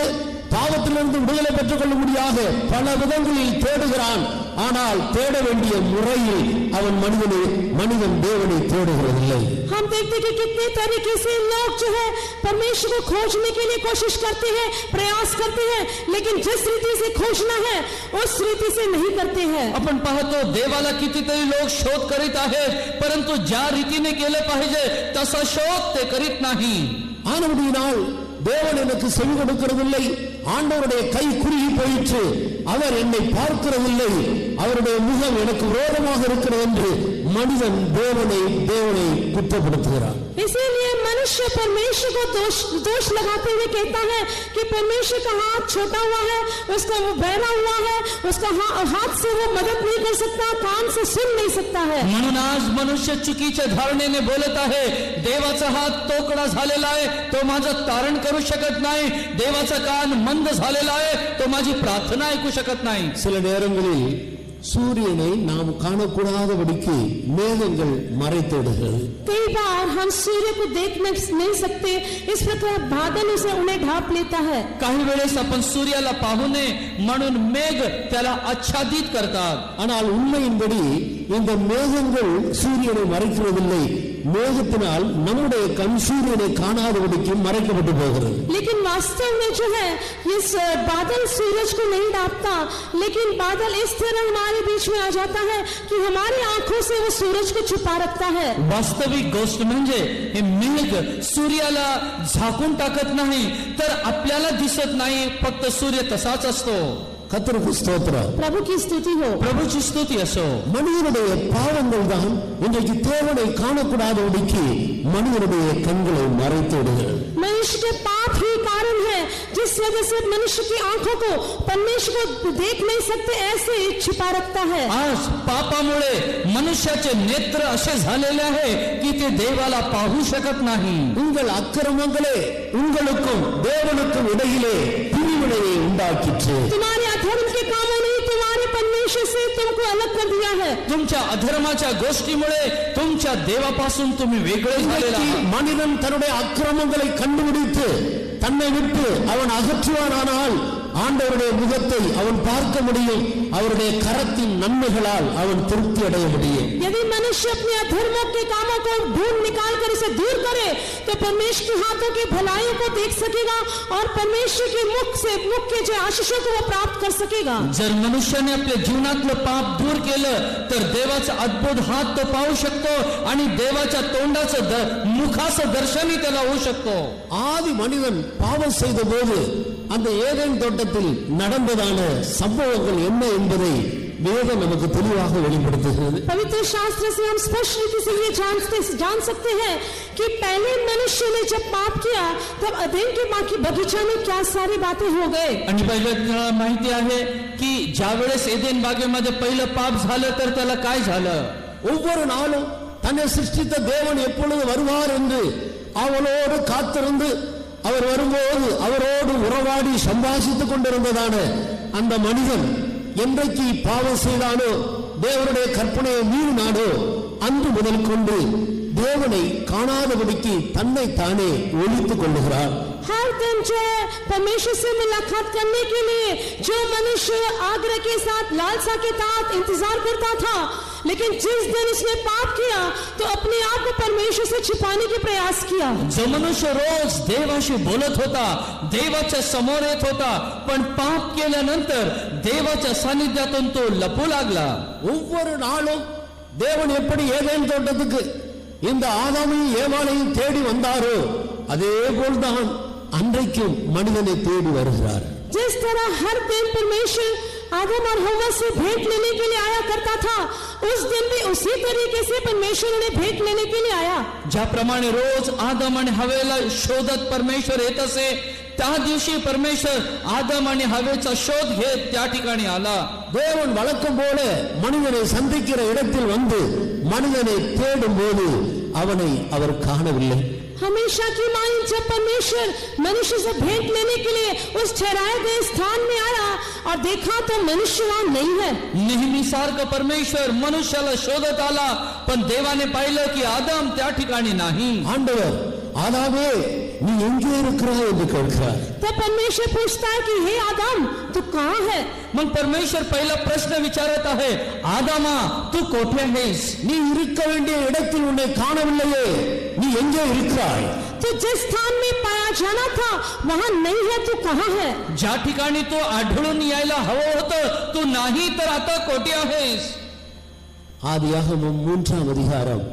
பாவத்திலிருந்து விடுதலை பெற்றுக் கொள்ளும்படியாக பல விதங்களில் தேடுகிறான். ஆனால் தேட வேண்டிய முறையில் அவன் மனிதன் தேவனை தேடுகிறதில்லை. हम देखते कि कितने तरीके से लोग जो है परमेश्वर को खोजने के लिए कोशिश करते हैं, प्रयास करते हैं, लेकिन जिस रीति से खोजना है उस रीति से नहीं करते हैं. आपण पाहतो देवाला कितीतरी लोक शोध करीत आहेत, परंतु ज्या रीतीने केले पाहिजे तसा शोध ते करीत नाही. ஆனபடியினால் தேவன் எனக்கு செவி கொடுக்கிறதில்லை, ஆண்டவருடைய கை குறுகி போயிற்று, அவர் என்னை பார்க்கிறதில்லை, அவருடைய முகம் எனக்கு விரோதமாக இருக்கிறது என்று மனிதன் தேவனை குற்றப்படுத்துகிறார். इसीलिए मनुष्य परमेश्वर को दोष लगाते हुए कहता है कि परमेश्वर का हाथ छोटा हुआ है, उसका वो बहरा हुआ है, उसका हाथ से वो मदद नहीं कर सकता, कान से सुन नहीं सकता है. म्हणून आज मनुष्य चुकीच्या धारणेने बोलत आहे. देवाचा हात तोकडा झालेला आहे, तो माझं तारण करू शकत नाही. देवाचा कान मंद झालेला आहे, तो माझी प्रार्थना ऐकू शकत नाही. சில நேரங்களில் சூரியனை நாம் காணக்கூடாதபடிக்கு மேகங்கள் மறைத்திடுகிறது. कई बार हम सूर्य को देख नहीं सकते, इस प्रकार बादल उसे उन्हें ढांप लेता है. काही वेळेस आपण सूर्याला पाहू नये म्हणून मेघ त्याला आच्छादित करतात. ஆனால் உண்மையின்படி இந்த மேகங்கள் சூரியனை மறைக்கிறதில்லை, மேகத்தினால் நம்முடைய கண் சூரியனை காணாதபடிக்கு மறைக்கப்பட்டு போகிறது. लेकिन वास्तव में जो है इस बादल सूरज को नहीं ढांपता, लेकिन बादल इस तरह हमारे बीच में आ जाता है कि हमारी आंखों से वो सूरज को छुपा रखता है. वास्तविक गोष्ट म्हणजे हे मेघ सूर्याला झाकून टाकत नाही, तर आपल्याला दिसत नाही, फक्त सूर्य तसाच असतो. கர்த்தருக்கு ஸ்தோத்திரம். प्रभु की स्तुति हो. प्रभूची स्तुती असो. மனிதனுடைய பாவங்கள் தான் இன்றைக்கு தேவனை காணக்கூடாதபடிக்கு மனிதனுடைய கண்களை மறைத்து விடுகிறது. मनुष्य के पाप ही कारण है जिस वजह से मनुष्य की आंखों को परमेश्वर को देख नहीं सकते, ऐसे छिपा रखता है. आज पापामुळे मनुष्याचे नेत्र असे झालेले आहे की ते देवाला पाहू शकत नाही. உங்கள் அக்கிரமங்களே உங்களுக்கும் தேவனுக்கும் இடையிலே பிரிவினையை உண்டாக்கிற்று. तुम्हारे अधर्म के कामों ने तुम्हारे परमेश्वर से तुमको अलग कर दिया है. तुमच्या अधर्माच्या गोष्टीमुळे तुमच्या देवापासून तुम्ही वेगळे झालेला आहात. மனிதன் தன்னுடைய அக்கிரமங்களை கண்டுபிடித்து தன்னை விட்டு அவன் அகற்றுவானால் ஆண்டவருடைய முகத்தை அவன் பார்க்க முடியும், அவருடைய கரத்தின் நன்மைகளால் அவன் திருப்தி அடைய முடியும். यदि मनुष्य अपने अधर्मों के कामों को ढूंढ निकाल कर इसे दूर करे तो परमेश्वर के हाथों की भलाइयों को देख सकेगा और परमेश्वर के मुख के जो आशीषों को वो प्राप्त कर सकेगा. जर मनुष्याने आपल्या जीवनातलं पाप दूर केलं तर देवाचा अद्भुत हात तो पाहू शकतो आणि देवाच्या तोंडाचं मुखाचं दर्शनही त्याला होऊ शकतो. ஆதி மனிதன் பாவம் செய்த போது அந்த ஏதேன் தோட்டத்தில் நடந்ததான சம்பவங்கள் என்ன என்பதை வேதம் நமக்கு தெளிவாக வெளிப்படுத்துகிறது. पवित्र शास्त्र से हम स्पष्ट रीति से ये जान सकते हैं कि पहले मनुष्य ने जब पाप किया तब अदन के बाकी बगीचा में क्या सारी बातें हो गए. आणि पहिलं माहिती आहे की ज्या वेळेस एदेन बागेमध्ये पहिलं पाप झालं तर त्याला काय झालं. ஒவ்வொரு நாளும் தன்னை சிருஷ்டித்த தேவன் எப்பொழுது வருவார் என்று அவளோடு காத்திருந்து அவர் வரும்போது அவரோடு உறவாடி சம்பாஷித்துக் கொண்டிருந்ததான அந்த மனிதன் என்றைக்கு பாவம் செய்தானோ, தேவனுடைய கற்பனையை மீறினானோ, அன்று முதல் கொண்டு தேவனை காணாதபடிக்கு தன்னை தானே ஒழித்துக் கொள்ளுகிறார். हर दिन जो है परमेश्वर से मुलाकात करने के लिए जो मनुष्य आग्रह के साथ लालसा के साथ इंतजार करता था, लेकिन जिस दिन उसने पाप किया तो अपने आप को परमेश्वर से छिपाने के प्रयास किया. जो मनुष्य रोज देवाशी बोलत होता, देवाच्या समोर येत होता, पण पाप केल्यानंतर देवाच्या सानिध्यातून तो लपू लागला. ஒவ்வொரு நாளும் தேவன் எப்படி ஏதேன் தோட்டத்துக்கு இந்த ஆதாமையும் ஏவாளையும் தேடி வந்தாரோ அதே போல்தான் அன்றைக்கும் மனிதனை தேடி வருகிறார். जिस तरह हर दिन परमेश्वर आदम और हव्वा से भेंट लेने के लिए आया करता था, उस दिन भी उसी तरीके से परमेश्वर ने भेंट लेने के लिए आया. ज्याप्रमाणे रोज आदम आणि हवेला शोधत परमेश्वर येत असे, त्या दिवशी परमेश्वर आदम आणि हवेचा शोध घेत त्या ठिकाणी आला. தேவன் வழக்கம் போல மனிதனை சந்திக்கிற இடத்தில் வந்து மனிதனை தேடும் போது அவனை அவர் காணவில்லை. हमेशा की मांग जब परमेश्वर मनुष्य से भेंट लेने के लिए उस ठहराए गए स्थान में आया और देखा तो मनुष्य वहां नहीं है. नेहमी सारखं परमेश्वर मनुष्याला शोधत आला, पण देवाने पाहिलं की आदम त्या ठिकाणी नाही. ஆண்டவர் ஆதாமே நீ எங்கே இருக்கிறாய் என்று கேட்கிறார். तब परमेश्वर पूछता है कि हे आदम तू कहां है. मग परमेश्वर पहिला प्रश्न विचारत आहे, आदामा तू कोठे आहेस. நீ இருக்க வேண்டிய இடத்தில் உன்னை காணவில்லையே, நீ எங்கே இருக்கிறாய். तो जिस स्थान में पाया जाना था वहां नहीं है, तू कहां है. ज्या ठिकाणी तो आढळून यायला हवं होतं तू नाही, तर आता कोठे आहेस. ஆதியாகமம் 3ஆம் அதிகாரம்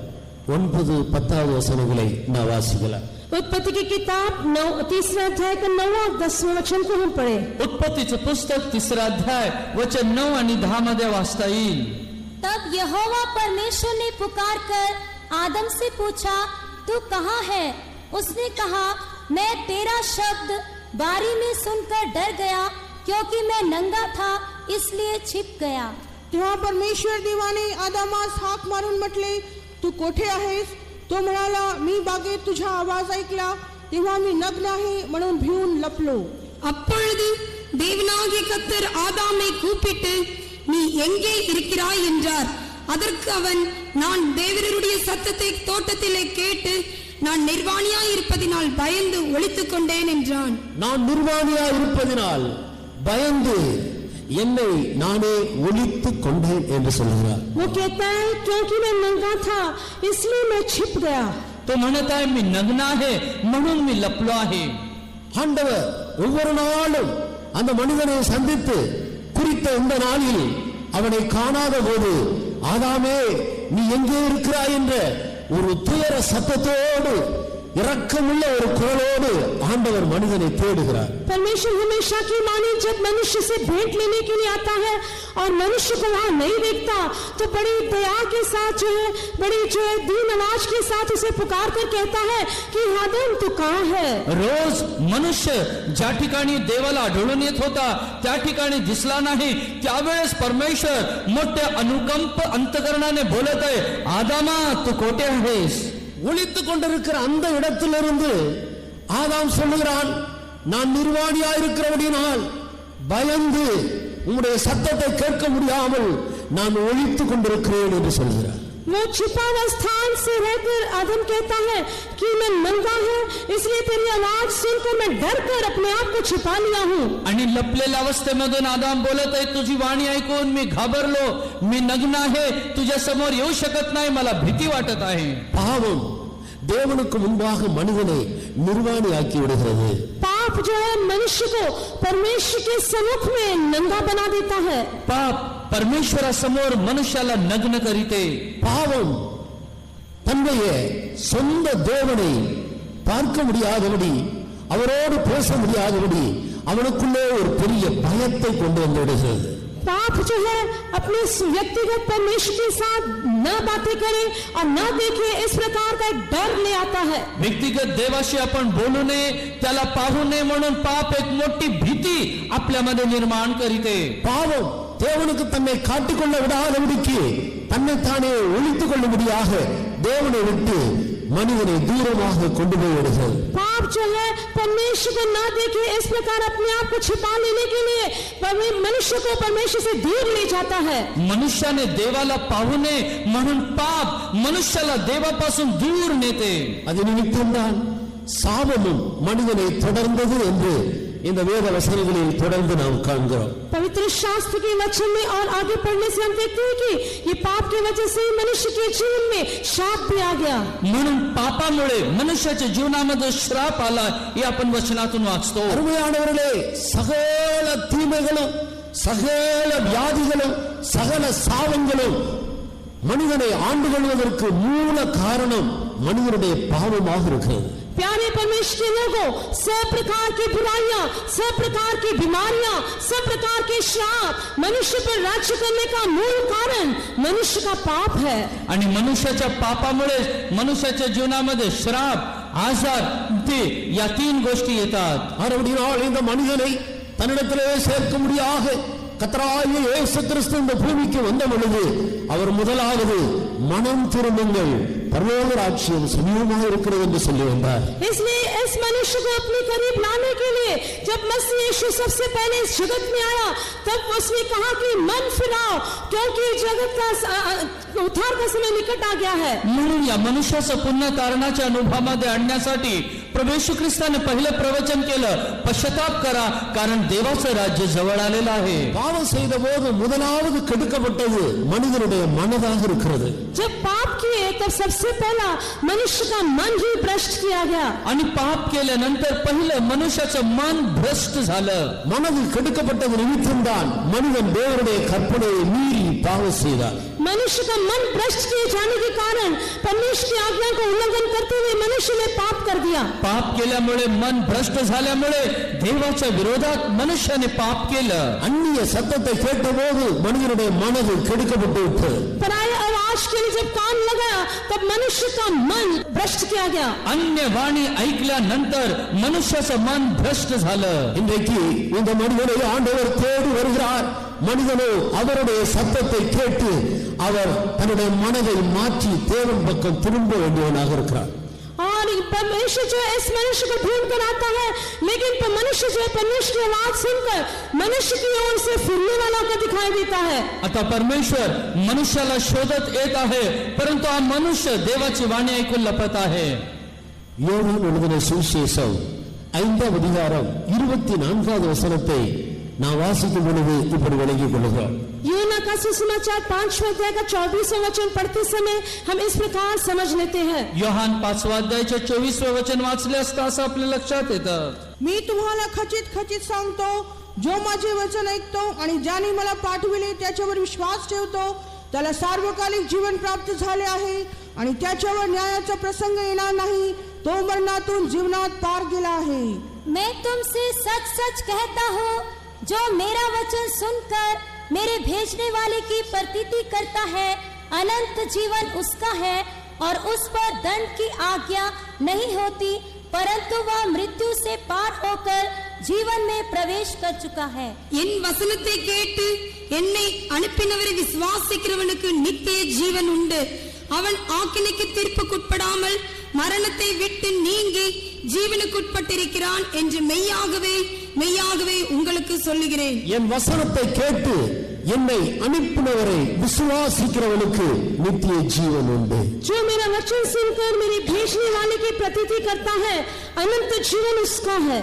9-10 வசனங்களை நான் வாசிக்கலாம். उत्पत्ति की किताब 3 अध्याय का 9 और 10 वचन को हम पढ़े. उत्पत्तीचं पुस्तक 3 अध्याय वचन 9 आणि 10 मध्ये वाचता येईल. तब यहोवा परमेश्वर ने पुकार कर आदम से पूछा, तू कहाँ है. उसने कहा, मैं तेरा शब्द बारी में सुनकर डर गया, क्योंकि मैं नंगा था इसलिए छिप गया. तेव्हा परमेश्वर देवाने आदामास हाक मारून म्हटले, तू कोठे आहेस. तो म्हणाला, मी बागेत तुझा आवाज ऐकला, तेव्हा मी नग्न आहे म्हणून भिवून लपलो. அப்பொழுது தேவனாகிய கர்த்தர் ஆதாமை கூப்பிட்டு, நீ எங்கே இருக்கிறாய் என்றார். அதற்கு அவன், நான் தேவருடைய சத்தத்தை தோட்டத்திலே கேட்டு நான் நிர்வாணியாய் இருப்பதினால் பயந்து ஒளித்துக் கொண்டேன் என்றான். நான் நிர்வாணியாய் இருப்பதினால் பயந்து என்னை நானே ஒளித்துக் கொண்டேன் என்று சொல்கிறார். वो कहता है क्योंकि मैं नंगा था इसलिए मैं छिप गया. तो म्हणत आहे मी नग्न आहे म्हणून मी लपलो आहे. ஆண்டவர் ஒவ்வொரு நாளும் அந்த மனிதனை சந்தித்து குறித்த இந்த நாளில் அவனை காணாத போது, ஆதாமே நீ எங்கே இருக்கிறாய் என்ற ஒரு துயர சத்தத்தோடு இரக்கமுள்ள ஒரு குரலோடு ஆண்டவர் மனிதனை தேடுகிறார். परमेश्वर हमेशा की माने जब मनुष्य से भेंट लेने के लिए आता है और मनुष्य को वहां नहीं देखता तो बड़ी दया के साथ बड़ी दीन आवाज के साथ उसे पुकार कर कहता है कि आदम तू कहां है. रोज मनुष्य ज्या ठिकाणी देवाला आढळून येत होता त्या ठिकाणी दिसला नाही, त्यावेळेस परमेश्वर मोठ्या अनुकंप अंतकरणाने बोलत आहे, आदामा तू कोठे आहेस. ஒளித்துக் கொண்டிருக்கிற அந்த இடத்திலிருந்து ஆதாம் சொல்லுகிறான், நான் நிர்வாணியாயிருக்கிறபடியினால் பயந்து உம்முடைய சத்தத்தை கேட்க முடியாமல் நான் ஒளித்துக் கொண்டிருக்கிறேன் என்று சொல்கிறார். वो छिपा हुआ स्थान से रहकर आदम कहता है कि मैं नंगा हूँ, इसलिए तेरी आवाज सुनकर मैं डर कर अपने आप को छिपा लिया हूँ. आणि लपलेल्या अवस्थेमधून आदाम बोलत आहे, तुझी वाणी ऐकून मी घाबरलो, मी नग्न आहे, तुझ्या समोर येऊ शकत नाही, मला भीती वाटत आहे. பாவம் தேவனுக்கு முன்பாக மனிதனை நிர்வாணியாக்கி விடுகிறது. पाप जो है मनुष्य को परमेश्वर के सम्मुख में नंगा बना देता है. पाप परमेश्वरासमोर मनुष्याला नग्न करीते. பாவம் தன்னுடைய சொந்த தேவனை பார்க்க முடியாதபடி, அவரோடு பேச முடியாதபடி அவனுக்குள்ளே ஒரு பெரிய பயத்தை கொண்டு வந்து விடுகிறது. पाप जो है अपने व्यक्तिगत परमेश्वर के साथ न बातें करे और न देखे, इस प्रकार का एक डर ले आता है. व्यक्तिगत देवाशी आपण बोलू नये, त्याला पाहू नये म्हणून पाप एक मोठी भीती आपल्यामध्ये निर्माण करीते. பாவம் தேவனுக்கு தன்னை காட்டிக்கொள்ள விடாதபடிக்கு தன்னைத்தானே ஒழித்துக் கொள்ளும்படியாக தேவனை விட்டு மனிதனை தூரமாக கொண்டு போய் விடுகிறது. पाप जो है परमेश्वर को न देखे, इस प्रकार अपने आप को छिपा लेने के लिए मनुष्य को परमेश्वर से दूर ले जाता है. मनुष्याने देवाला पाहू नये म्हणून पाप मनुष्याला देवापासून दूर नेते. அது நிமித்தம்தான் சாபமும் மனிதனை தொடர்ந்தது என்று இந்த வேத வசனங்களில் தொடர்ந்து நாம் காண்கிறோம். पवित्र शास्त्र के वचन में और आगे पढ़ने से हम देखते हैं कि ये पाप की वजह से मनुष्य के जीवन में शाप भी आ गया. म्हणून पापामुळे मनुष्याच्या जीवनामध्ये श्राप आला, हे आपण वचनातून वाचतो. அருமையானவர்களே, சகல தீமைகளும், சகல வியாதிகளும், சகல சாபங்களும் மனிதனை ஆண்டு கொள்வதற்கு மூல காரணம் மனிதனுடைய பாவமாக இருக்கிறது. प्यारे परमेश्वर के लोगों, सब प्रकार की बुराइयां, सब प्रकार की बीमारियां, सब प्रकार के श्राप मनुष्य पर राज्य करने का मूल कारण मनुष्य का पाप है. आणि मनुष्याच्या पापामुळे मनुष्याच्या जीवनामध्ये श्राप, आजार, ते या तीन गोष्टी येतात. மறுபடியும் இந்த மனிதனை தன்னிடத்திலே சேர்க்க முடியாக கர்த்தராகிய இயேசு கிறிஸ்து இந்த பூமிக்கு வந்த பொழுது அவர் முதலாவது மனம் திரும்புங்கள், பரலோக ராஜ்யம் சமீபமாக இருக்கிறது என்று சொல்லி வந்தார். इसलिए इस मनुष्य को अपने करीब लाने के लिए जब मसीह यीशु सबसे पहले इस जगत में आया, तब उसने कहा कि मन फिराओ, क्योंकि जगत का उद्धार का समय निकट आ गया है. म्हणून या मनुष्याचं पुन्हा तारणाच्या अनुभवामध्ये आणण्यासाठी प्रभू येशू ख्रिस्ताने पहिले प्रवचन केलं, पश्चाताप करा, कारण देवाचं राज्य जवळ आलेलं आहे. பாவம் செய்த போது முதலாவது கெடுக்கப்பட்டது மனிதனுடைய மனதாக இருக்கிறது. जब पाप किए तब सबसे पहला मनुष्य का मन ही भ्रष्ट किया गया. आणि पाप केल्यानंतर पहिलं मनुष्याचं मन भ्रष्ट झालं. மனது கெடுக்கப்பட்டது நிமித்தம்தான் மனிதன் தேவனுடைய கற்பனையை மீறி பாவம் செய்தார். मनुष्य का मन भ्रष्ट किए जाने के कारण परमेश्वर की आज्ञा का उल्लंघन करते हुए मनुष्य ने पाप कर दिया. पाप केल्यामुळे, मन भ्रष्ट झाल्यामुळे देवाच्या विरोधात मनुष्याने पाप केलं. அந்நிய சத்தத்தை கேட்டபோது மனிதனுடைய மனது கெடுக்கப்பட்டு விட்டது. पराय आवाज के लिए जब कान लगाया तब मनुष्य का मन भ्रष्ट किया गया. अन्य वाणी ऐकल्यानंतर मनुष्याचं मन भ्रष्ट झालं. இன்றைக்கு இந்த மனிதனை ஆண்டவர் தேடி வருகிறார். மனிதனோ அவருடைய சத்தத்தை கேட்டு அவர் தன்னுடைய மனதை மாற்றி தேவன் பக்கம் திரும்ப வேண்டியவனாக இருக்கிறார். और परमेश्वर जो है इस मनुष्य को ढूंढ कर आता है, लेकिन मनुष्य जो है परमेश्वर की आवाज सुनकर मनुष्य की ओर से फिरने वाला का दिखाई देता है. आता परमेश्वर मनुष्याला शोधत येत आहे, परंतु हा मनुष्य देवाची वाणी ऐकून लपत आहे. யோவான் எழுதின சுவிசேஷம் 5ஆம் அதிகாரம் 24வது வசனத்தை நான் வாசிக்கும் பொழுது இப்படி விளங்கிக் கொள்கிறோம். यूहन्ना का सुसमाचार 5वें अध्याय का 24वां वचन पढ़ते समय हम इस प्रकार समझ लेते हैं. योहान 5व्या अध्यायाचे 24वें वचन वाचले असता असं आपल्या लक्षात येतं. मी तुम्हाला खचित खचित सांगतो, जो माझे वचन ऐकतो आणि ज्याने मला पाठविले त्याच्यावर विश्वास ठेवतो, त्याला सार्वकालिक जीवन प्राप्त झाले आहे आणि त्याच्यावर न्यायाचा प्रसंग येणार नाही. तो मरणातून जीवनात पार गेला आहे. मैं तुमसे सच सच कहता हूँ, जो मेरा वचन सुनकर मेरे भेजने वाले की प्रतीति करता है, अनंत जीवन उसका है और उस पर दंड की आज्ञा नहीं होती, परंतु वह मृत्यु से पार होकर जीवन में प्रवेश कर चुका है. என் வசனத்தை கேட்டு என்னை அனுப்பினவரை விசுவாசிக்கிறவனுக்கு நித்திய ஜீவன் உண்டு. அவன் ஆக்கினைக்கு தீர்ப்புக்குட்படாமல் மரணத்தை விட்டு நீங்கி ஜீவனுக்குட்பட்டிருக்கிறான் என்று மெய்யாகவே மெய்யாகவே உங்களுக்கு சொல்லுகிறேன். என் வசனத்தை கேட்டு என்னை அனுப்பினவரை விசுவாசிக்கிறவனுக்கு நித்திய ஜீவன் உண்டு. जो मेरा वचन सुनकर मेरे भेजने वाले की प्रतीति करता है, अनंत जीवन उसका है.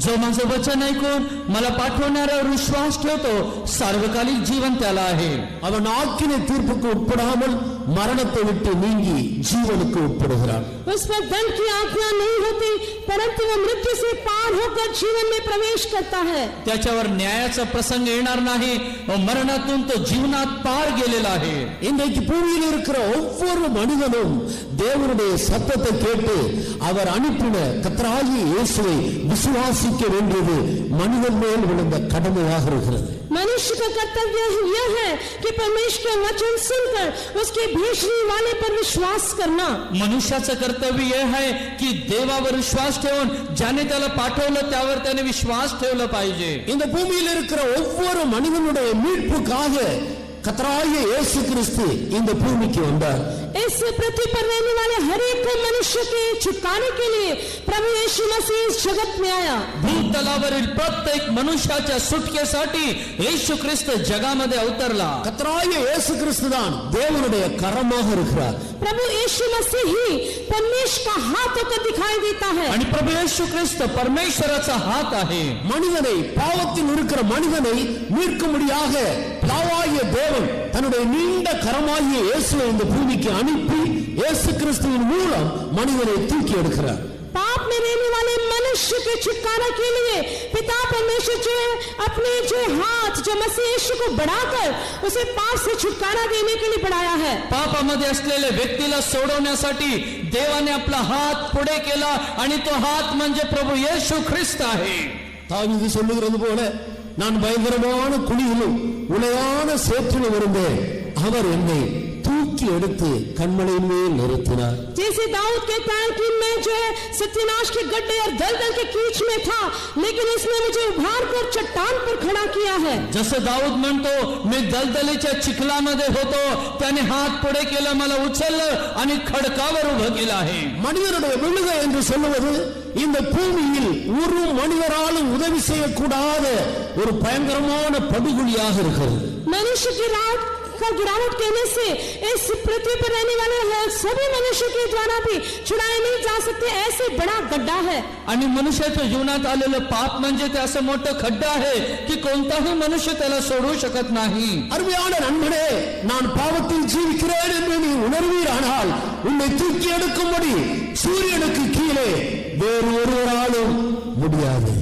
जो माझं वचन ऐकून मला पाठवणाऱ्यावर विश्वास ठेवतो, सार्वकालिक जीवन त्याला आहे. அவன் ஆக்கினை தீர்ப்புக்கு உட்படாமல் மரணத்தை விட்டு நீங்கி ஜீவனுக்கு உட்படுகிறான். उस पर दंड की आज्ञा नहीं होती, परंतु वो मृत्यु से पार होकर जीवन में प्रवेश करता है. त्याच्यावर न्यायाचा प्रसंग येणार नाही, मरणातून तो जीवनात पार गेलेला आहे. இன்றைக்கு பூமியில் இருக்கிற ஒவ்வொரு மனிதனும் தேவனுடைய சத்தத்தை கேட்டு அவர் அனுப்பின கர்த்தராகிய இயேசுவை விசுவாசிக்க வேண்டியது மனிதன் மேல் விழுந்த கடமையாக இருக்கிறது. मनुष्य का कर्तव्य यह है कि परमेश्वर का वचन सुनकर उसके भेजने वाले पर विश्वास करना. मनुष्याचं कर्तव्य हे आहे की देवावर विश्वास ठेवून ज्याने त्याला पाठवलं त्यावर त्याने विश्वास ठेवला पाहिजे. இந்த பூமியில் இருக்கிற ஒவ்வொரு மனிதனுடைய மீட்புக்காக கர்த்தராகிய இயேசு கிறிஸ்து இந்த பூமிக்கு வந்தார். इस पृथ्वी पर रहने वाले हर एक मनुष्य के छुटकारे के लिए प्रभु यीशु मसीह इस जगत में आया. भूतलावरील प्रत्येक मनुष्याच्या सुटकेसाठी येशू ख्रिस्त जगामध्ये अवतरला. கர்த்தராகிய இயேசு கிறிஸ்து தான் தேவனுடைய கரமாக இருக்கிறார். प्रभु यीशु मसीह ही परमेश्वर का हाथ होकर दिखाई देता है. आणि प्रभू येशू ख्रिस्त परमेश्वराचा हात आहे. மனிதனை பாவத்தில் இருக்கிற மனிதனை மீட்கும்படியாக பிதாவாகிய தேவன் தன்னுடைய நீண்ட கரமாகிய இயேசுவை இந்த பூமிக்கு அனுப்பி இயேசு கிறிஸ்துவின் மூலம் மனிதனை தூக்கி எடுக்கிறார். पाप में रहने वाले मनुष्य के छुटकारा के लिए पिता परमेश्वर जो अपने जो हाथ जो मसीह यीशु को बढ़ाकर उसे पाप से छुटकारा देने के लिए बढ़ाया है. पापामध्ये असलेल्या व्यक्तीला सोडवण्यासाठी देवाने आपला हात पुढे केला आणि तो हात म्हणजे प्रभू येशू ख्रिस्त आहे. தாவீது சொல்லுகிறது போல, நான் பயங்கரமான குழியிலும் உளையான சேற்றிலும் இருந்தேன், அவர் என்னை தூக்கி எடுத்து கண்மலையின் மேல் நிறுத்தினார். जैसे दाऊद कहता है कि मैं जो है सत्यानाश के गड्ढे और दलदल के कीच में था, लेकिन इसने मुझे उभार कर चट्टान पर खड़ा किया है. जसं दाऊद म्हणतो, मी दलदलीच्या चिखलामध्ये होतो, त्याने हात पुढे केला, मला उचललं आणि खडकावर उभं केलं आहे. மனிதனுடைய விழுகை என்று சொல்லுவது இந்த பூமியில் ஒரு மனிதராலும் உதவி செய்யக்கூடாத ஒரு பயங்கரமான படுகொலியாக இருக்கிறது. मनुष्य की रात का गिरावट कहने से इस पृथ्वी पर रहने वाले सभी मनुष्य के द्वारा भी छुड़ाए नहीं जा सकते, ऐसे बड़ा गड्ढा है. आणि मनुष्याच्या जीवनात आलेलं पाप म्हणजे ते असं मोठं खड्डा आहे की कोणताही मनुष्य त्याला सोडू शकत नाही. அருமையான நண்பனே, நான் பாவத்தில் ஜீவிக்கிறேன் என்று நீ உணர்வீரானால் உன்னை தூக்கி எடுக்கும்படி சூரியனுக்கு கீழே வேறு ஒருவராலும் முடியாது.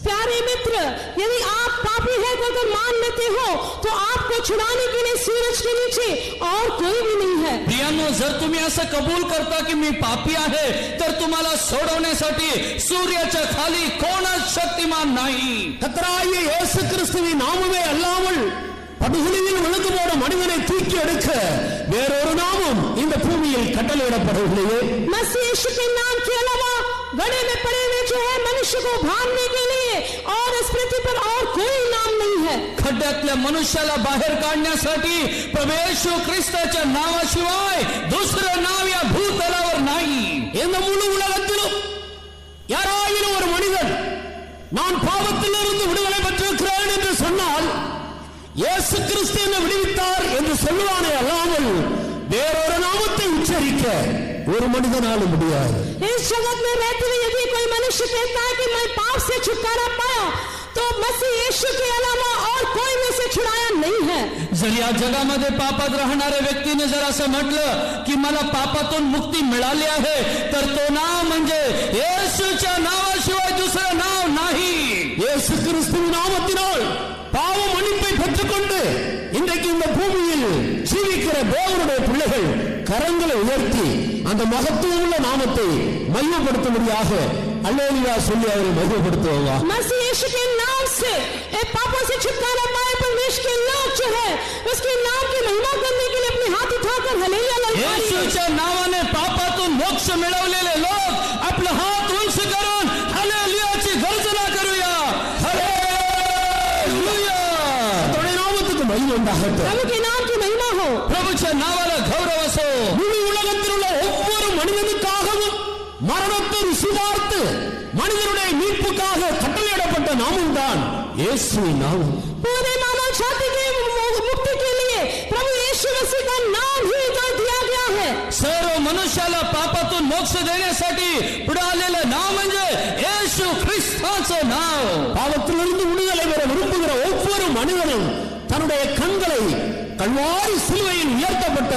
प्यारे मित्र, यदि आप पापी है तो अगर मान लेते हो तो आपको छुड़ाने के लिए सूरज के नीचे और कोई भी नहीं है. प्रियांनो, जर तुम्ही असं कबूल करता की मी पापी आहे, तर तुम्हाला सोडवण्यासाठी सूर्याच्या खाली कोणच शक्तिमान नाही. கர்த்தராகிய இயேசு கிறிஸ்துவின் நாமமே அல்லாமல் படுகொலியில் விழுந்து போன மனிதனை தூக்கி எடுக்க வேறொரு நாமம் இந்த பூமியில் கட்டளையிடப்படவில்லையே. मसीह यीशु के नाम के अलावा गड्ढे में पड़े हुए जो है मनुष्य को उभारने के लिए और इस पृथ्वी पर और कोई नाम नहीं है. खड्ड्यातल्या मनुष्याला बाहेर काढण्यासाठी प्रभू येशू ख्रिस्ताच्या नावाशिवाय दुसरं नाव या भूतलावर नाही. இந்த முழு உலகத்திலும் யாராயிலும் ஒரு மனிதன் நான் பாவத்திலிருந்து விடுதலை பெற்றிருக்கிறேன் என்று சொன்னால் இயேசு கிறிஸ்து என்னை விடுவித்தார் என்று சொல்லுவானே அல்லாமல் வேறொரு நாமத்தை உச்சரிக்க ஒரு மனிதனாலும் முடியாது. इस जगत में रहते हुए यदि कोई मनुष्य कहता है कि मैं पाप से छुटकारा पाया, तो मसीह यीशु के अलावा और कोई में से छुड़ाया नहीं है. जर या जगामध्ये पापात राहणाऱ्या व्यक्तीने जर असं म्हटलं की मला पापातून मुक्ती मिळाली आहे, तर तो नाव म्हणजे येशूच्या नावाशिवाय दुसरं नाव नाही. இயேசு கிறிஸ்துவின் நாமத்தினால் பாவ மன்னிப்பை பெற்றுக்கொண்டு இன்றைக்கு இந்த பூமியில் ஜீவிக்கிற தேவனுடைய பிள்ளைகள் கரங்களை உயர்த்தி அந்த மகத்துவமுள்ள நாமத்தை மையப்படுத்தும்படியாக அல்லேலூயா சொல்லி அவரை மையப்படுத்துவாங்க. मसीह यीशु के नाम से पापों से छुटकारा पाए परमेश्वर के लोग जो है उसके नाम की महिमा करने के लिए अपने हाथ उठाकर हालेलुया ललकारिए. येशूच्या नावाने पापातून मोक्ष मिळवलेले लोक आपले हात उंच करून हालेलुयाची गर्जना करूया. हालेलुया. அவருடைய நாமத்துக்கு மகிமை உண்டாகட்டும். प्रभु के नाम की महिमा हो. प्रभूच्या नावाला गौरव असो. முழு உலகத்தில் உள்ள ஒவ்வொரு மனிதனுக்காகவும் மரணத்தை ருசி பார்த்து மனிதனுடைய மீட்புக்காக கட்டளையிடப்பட்ட நாமம் தான் இயேசுவின் நாமம். पूरे मानव जाति के मोक्ष देण्यासाठी पुढे आलेलं नाव म्हणजे येशू ख्रिस्ताचं नाव. பாவத்திலிருந்து விடுதலை பெற விரும்புகிற ஒவ்வொரு மனிதனும் தன்னுடைய கண்களை கல்வாரி சிலுவையில் உயர்த்தப்பட்ட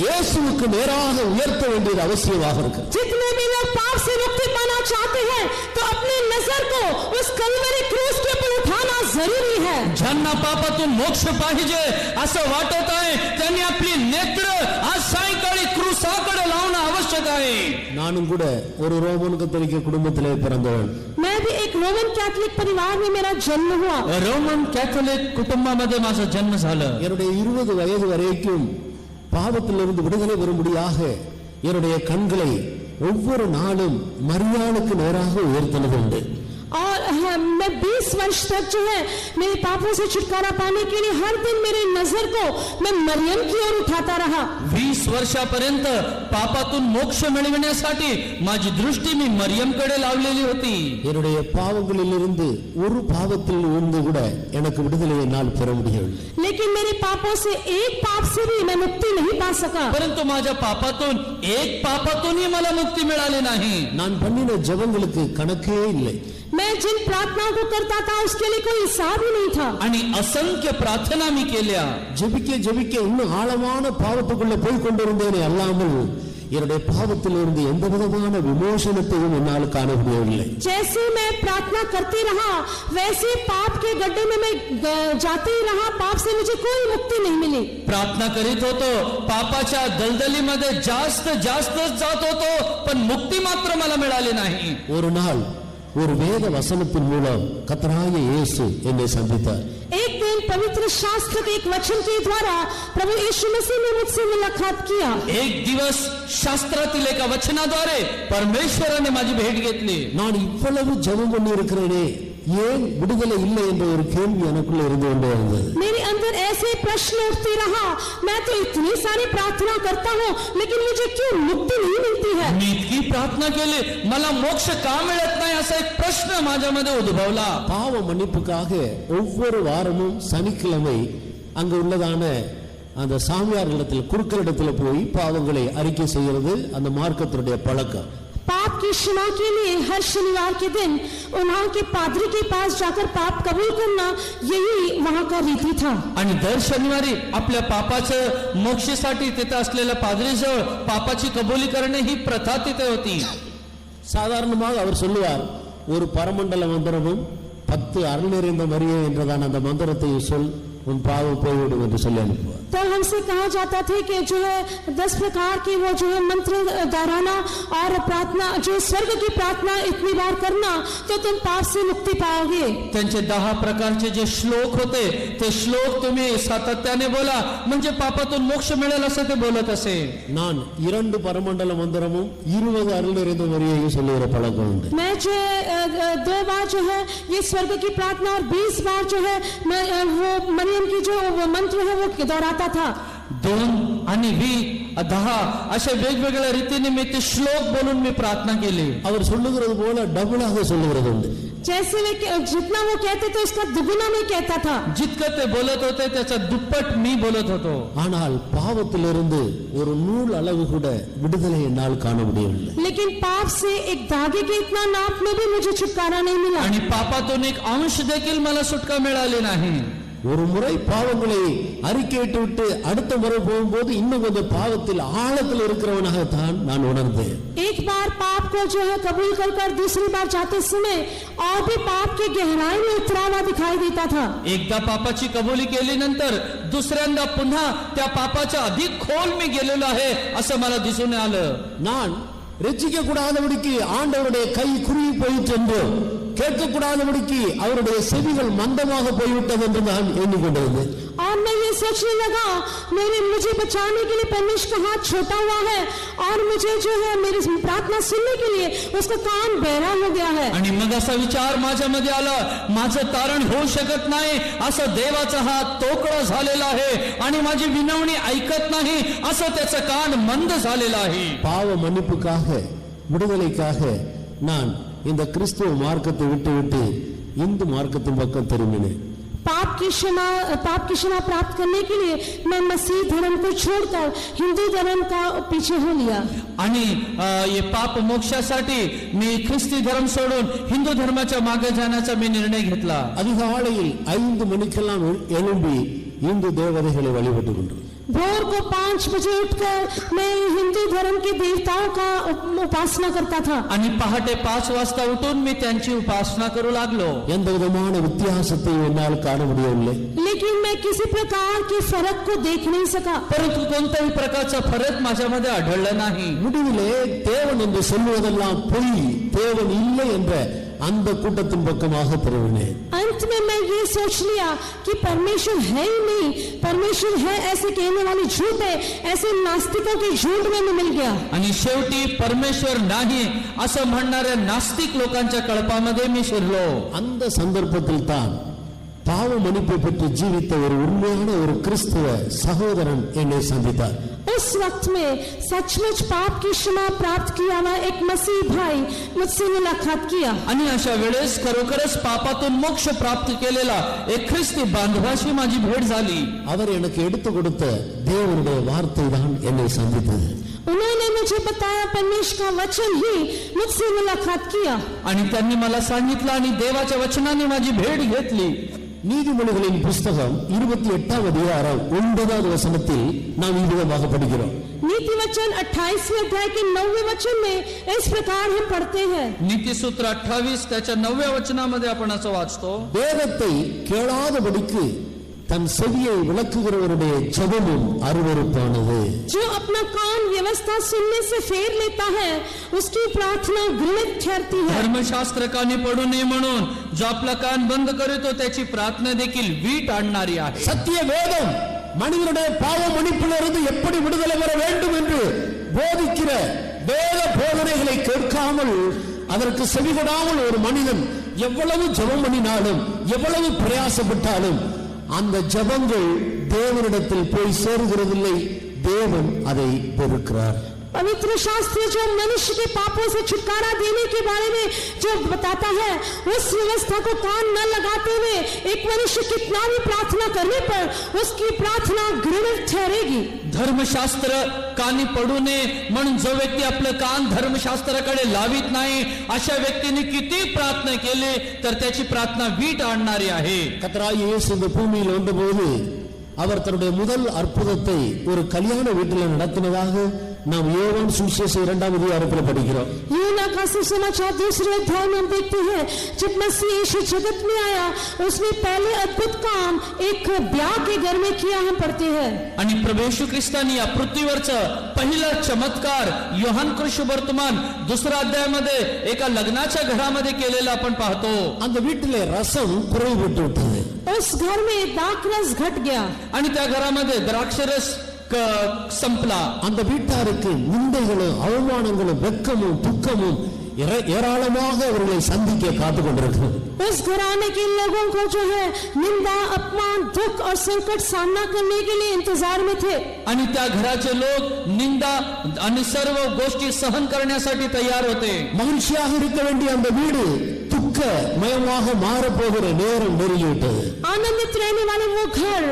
இயேசுவுக்கு நேராக உயர்த்த வேண்டியது அவசியமாக இருக்கு. जितने भी लोग पाप से मुक्ति पाना चाहते हैं तो अपनी नजर को उस कलवरी क्रूस के ऊपर उठाना जरूरी है. ज्यांना पापातून मोक्ष पाहिजे असं वाटत आहे त्यांनी आपली नेत्र आज सायंकाळी क्रूसाकडे लावणं आवश्यक आहे. நானும் கூட ஒரு ரோமன் கத்தோலிக்க குடும்பத்திலே பிறந்தவன். मैं भी एक रोमन कैथोलिक परिवार में मेरा जन्म हुआ. रोमन कैथोलिक कुटुंबामध्ये माझा जन्म झाला. என்னுடைய 20 வயது வரைக்கும் பாவத்திலிருந்து விடுதலை பெறும்படியாக என்னுடைய கண்களை ஒவ்வொரு நாளும் மரியாளுக்கு நேராக உயர்த்தினது உண்டு. और मैं 20 वर्ष तक जो है मेरे पापों से छुटकारा पाने के लिए हर दिन मेरी नजर को मैं मरियम की ओर उठाता रहा. 20 वर्षापर्यंत पापातून मोक्ष मिळविण्यासाठी माझी दृष्टी मी मरियमकडे लावलेली होती. என்னுடைய பாவங்களிலிருந்து ஒரு பாவத்தில் இருந்து கூட எனக்கு விடுதலை என்னால் பெற முடியவில்லை. लेकिन मेरे पापों से एक पाप से भी मैं मुक्ति नहीं पा सका. परंतु माझ्या पापातून एक पापातूनही मला मुक्ती मिळाली नाही. நான் பண்ணின ஜெபங்களுக்கு கணக்கே இல்லை. मैं जिन प्रार्थनाओं को करता था उसके लिए कोई हिसाब ही नहीं था. आणि असंख्य प्रार्थना मी केल्या. ஜெபிக்க இன்னும் ஆழமான பாவத்துக்குள்ள போய் கொண்டிருந்தேனே அல்லாமல் என்னுடைய பாவத்திலிருந்து எந்த விதமான விமோசனத்தையும் என்னால் காண முடியவில்லை. जैसे मैं प्रार्थना करती रहा वैसे पाप के गड्ढे में मैं जाते ही रहा. पाप से मुझे कोई मुक्ति नहीं मिली. प्रार्थना करीत होतो, पापाच्या दलदलीमध्ये जास्त जात होतो, पण मुक्ती मात्र मला मिळाली नाही. ஒரு நாள் ஒரு வேத வசனத்தின் மூலம் கர்த்தராகிய இயேசு என்னை சந்தித்தார். एक दिन पवित्र शास्त्र के एक वचन के द्वारा प्रभु यीशु मसीह ने मुझसे मुलाकात किया. एक दिवस शास्त्रातील एका वचनाद्वारे परमेश्वराने माझी भेट घेतली. நான் இவ்வளவு ஜெபம் பண்ணி இருக்கிறேனே ஏன் விடுதலை இல்லை என்ற ஒரு கேள்வி எனக்குள்ள இருந்து கொண்டே இருந்தது. मेरे अंदर ऐसे प्रश्न उठते रहा. मैं तो इतनी सारी प्रार्थना करता हूँ लेकिन मुझे क्यों मुक्ति नहीं मिलती है. मी इतकी प्रार्थना केली, मला मोक्ष का मिळत नाही असा एक प्रश्न माझ्यामध्ये उद्भवला. பாவ மன்னிப்புக்காக ஒவ்வொரு வாரமும் சனிக்கிழமை அங்கு உள்ளதான அந்த சாமியார்களிடத்தில் குருக்களிடத்தில் போய் பாவங்களை அறிக்கை செய்கிறது அந்த மார்க்கத்தினுடைய பழக்கம். पाप की क्षमा के लिए हर शनिवार के दिन वहां के पादरी के पास जाकर पाप कबूल करना यही वहां का रीति था. आणि दर शनिवारी आपल्या पापाचं मोक्षासाठी तिथे असलेल्या पादरीजवळ पापाची कबुली करणे ही प्रथा तिथे होती. சாதாரணமாக அவர் சொல்லுவார், ஒரு பரமண்டல மந்திரமும் 10 அருள் நிறைந்த மரியே என்றதான அந்த மந்திரத்தை சொல், उन पापों போய்விடும் என்று சொல்லி அனுப்புவார். तो हमसे कहा जाता था कि जो है 10 प्रकार के वो जो है मंत्र दोहराना और प्रार्थना जो स्वर्ग की प्रार्थना इतनी बार करना तो तुम पाप से मुक्ति पाओगे. त्यांचे 10 प्रकारचे जे श्लोक होते ते श्लोक तुम्ही सातत्याने बोला म्हणजे पापातून मोक्ष मिळेल असं ते बोलत असे. நான் 2 பரமண்டல மந்திரமும் 20 அருள் நிறைந்த மரியையும் சொல்லுகிற பழக்கம் உண்டு. मैं जो 2 बार जो है ये स्वर्ग की प्रार्थना और 20 बार जो है मैं वो मरियम की जो मंत्र है वो दोहराता था. 2 आणि 10 अशा वेगवेगळ्या रीतीने मी ते श्लोक बोलून मी प्रार्थना केली. அவர் சொல்லுகிறது போல டபுளாக சொல்லுகிறது உண்டு. जैसे वे जितना वो कहते थे उसका दुगुना मैं कहता था. जितकं ते बोलत होते त्याचा दुप्पट मी बोलत होतो. ஆனால் பாவத்திலிருந்து ஒரு நூல் அளவு கூட விடுதலை என்னால் காண முடியவில்லை. लेकिन पाप से एक धागे के इतना नाप में भी मुझे छुटकारा नहीं मिला. आणि पापातून एक अंश देखील मला सुटका मिळाली नाही. ஒரு முறை பாவங்களை அறிக்கையிட்டு விட்டு அடுத்த முறை போகும்போது இன்னும் கொஞ்சம் பாவத்தில் ஆழத்தில் இருக்கிறவனாகத்தான் நான் உணர்ந்தேன். एक बार पाप को जो है कबूल कर दूसरी बार जाते समय और भी पाप की गहराई में उतरा हुआ दिखाई देता था. एकदा पापाची कबुली केल्यानंतर दुसऱ्यांदा पुन्हा त्या पापाच्या अधिक खोल मी गेलेलो आहे असं मला दिसून आलं. நான் ரட்சிக்க கூடாதபடிக்கு ஆண்டவருடைய கை குறுகி போயிற்று என்று, கேட்கக்கூடாதபடிக்கு அவருடைய செவிகள் மந்தமாக போய்விட்டது என்று நான் எண்ணிக்கொண்டிருந்தேன். और मैं ये सोचने लगा मुझे बचाने के लिए परमेश्वर का हाथ छोटा हुआ है और मुझे जो है मेरी प्रार्थना सुनने के लिए उसका कान बहरा हो गया है. आणि मग असा विचार माझ्यामध्ये आला, माझं तारण होऊ शकत नाही, असं देवाचा हात तोकडा झालेला आहे आणि माझी विनवणी ऐकत नाही, असं त्याचं कान मंद झालेलं आहे. பாவ மன்னிப்புக்காக விடுதலைக்காக நான் இந்த கிறிஸ்துவ மார்க்கத்தை விட்டு இந்து மார்க்கத்தின் பக்கம் திரும்பினேன். पाप की क्षमा प्राप्त करने के लिए मैं मसीह धर्म को छोड़कर हिंदू धर्म का पीछे हो लिया आणि हे पाप मोक्षासाठी मी ख्रिस्ती धर्म सोडून हिंदू धर्माच्या मागे जाण्याचा मी निर्णय घेतला. அதிகாலையில் 5 மணிக்கெல்லாம் எழும்பி இந்து தேவதைகளை வழிபட்டு கொண்டிருந்தேன். भोर को 5 बजे उठकर मैं हिंदू धर्म के देवताओं का उपासना करता था. आणि पहाटे 5 वाजता उठून मी त्यांची उपासना करू लागलो. எந்த விதமான வித்தியாசத்தையும் என்னால் காண முடியவில்லை. लेकिन मैं किसी प्रकार के फर्क को देख नहीं सका. परंतु कोणत्याही प्रकारचा फरक माझ्यामध्ये आढळला नाही. முடிவிலே தேவன் என்று சொல்வதெல்லாம் பொய், தேவன் இல்லை என்ற அந்த கூட்டத்தின் பக்கமாக திரும்பினேன். अंत में मैं ये सोच लिया कि परमेश्वर है ही नहीं, परमेश्वर है ऐसे कहने वाले झूठ है, ऐसे नास्तिकों के झूठ में मैं मिल गया. आणि शेवटी परमेश्वर नाही असं म्हणणाऱ्या नास्तिक लोकांच्या कळपामध्ये मी शिरलो. அந்த சந்தர்ப்பத்தில் தான் பாவ மன்னிப்பை பெற்று ஜீவித்த ஒரு உண்மையான ஒரு கிறிஸ்தவ சகோதரன் என்னை சந்தித்தார். उस वक्त में सचमुच पाप की क्षमा प्राप्त किया हुआ एक मसीह भाई मुझसे मुलाकात किया. आणि अशा वेळेस खरोखरच पापातून मोक्ष प्राप्त केलेला एक ख्रिस्ती बांधवाशी माझी भेट झाली. அவர் எனக்கு எடுத்து கொடுத்த தேவனுடைய வார்த்தை தான் என்னை சந்தித்தது. उन्होंने मुझे बताया परमेश्वर का वचन ही मुझसे मुलाकात किया. आणि त्यांनी मला सांगितलं आणि देवाच्या वचनाने माझी भेट घेतली. நீதிமொழிகளின் புஸ்தகம் 28ஆம் அதிகாரம் 9வது வசனத்தில் நாம் இவ்விதமாக படிக்கிறோம். नीति वचन 28वें अध्याय के 9वें वचन में इस प्रकार हम पढ़ते हैं. नीति सूत्र 28 त्याच्या 9व्या वचनामध्ये आपण असं वाचतो. வேதத்தை கேளாதபடிக்கு தன் செவியை விளக்குகிறவருடைய ஜெபமும் அருவருப்பானது. जो अपना कान व्यवस्था सुनने से फेर लेता है उसकी प्रार्थना घृणित ठहरती है. धर्मशास्त्र कानी पडू नये म्हणून जो आपला कान बंद करतो त्याची प्रार्थना देखील वीट आणणारी आहे. சத்திய வேதம் மனிதனுடைய பாவ மன்னிப்பிலிருந்து எப்படி விடுதலை பெற வேண்டும் என்று போதிக்கிற வேத போதனைகளை கேட்காமல் அதற்கு செவிகொடாமல் ஒரு மனிதன் எவ்வளவு ஜெபம் பண்ணினாலும் எவ்வளவு பிரயாசப்பட்டாலும் அந்த ஜெபங்கள் தேவனிடத்தில் போய் சேருகிறதில்லை. தேவன் அதை வெறுக்கிறார். पवित्र शास्त्र जो मनुष्य के पापों से छुटकारा देने के बारे में जो बताता है उस व्यवस्था को कान न लगाते हुए एक मनुष्य कितना भी प्रार्थना करने पर उसकी प्रार्थना घृणित ठहरेगी. धर्मशास्त्र कानी पडू नये म्हणून जो व्यक्ती आपलं कान धर्मशास्त्राकडे लावित नाही अशा व्यक्तीने किती प्रार्थना केले तर त्याची प्रार्थना वीट आणणारी आहे. கர்த்தராகிய இயேசு இந்த பூமியில் வந்தபோது அவர் தன்னுடைய முதல் அற்புதத்தை ஒரு கல்யாண வீட்டில் நடத்தினதாக நாம் யோவான் சுவிசேஷம் 2ஆம் அதிகாரத்தில் படிக்கிறோம். यूहन्ना का सुसमाचार 2 अध्याय में हम देखते हैं जब मसीह यीशु जगत में आया उसने पहले अद्भुत काम एक ब्याह के घर में किया हम पढ़ते हैं. आणि प्रभू येशू ख्रिस्तानी या पृथ्वीवरचा पहिला चमत्कार योहान कृष्णवर्तमान 2 अध्यायामध्ये एका लग्नाच्या घरामध्ये केलेला आपण पाहतो. அந்த வீட்டிலே ரசம் குறைவுபட்டு விட்டது. उस घर में दाखरस घट गया आणि त्या घरामध्ये द्राक्षरस संपला. அந்த வீட்டாருக்கு நிந்தைகளும் அவமானங்களும் வெட்கமும் துக்கமும் ஏராளமாக அவர்களை சந்திக்க காத்து கொண்டிருக்கிறது. उस घराने के लोगों को जो है निंदा अपमान दुख और संकट सामना करने के लिए इंतजार में थे. आणि त्या घराचे लोक निंदा आणि सर्व गोष्टी सहन करण्यासाठी तयार होते. மகிழ்ச்சியாக இருக்க வேண்டிய அந்த வீடு துக்கமயமாக மாறப்போகிற நேரம் நெருங்கிவிட்டது. आनंदित रहने वाले वो घर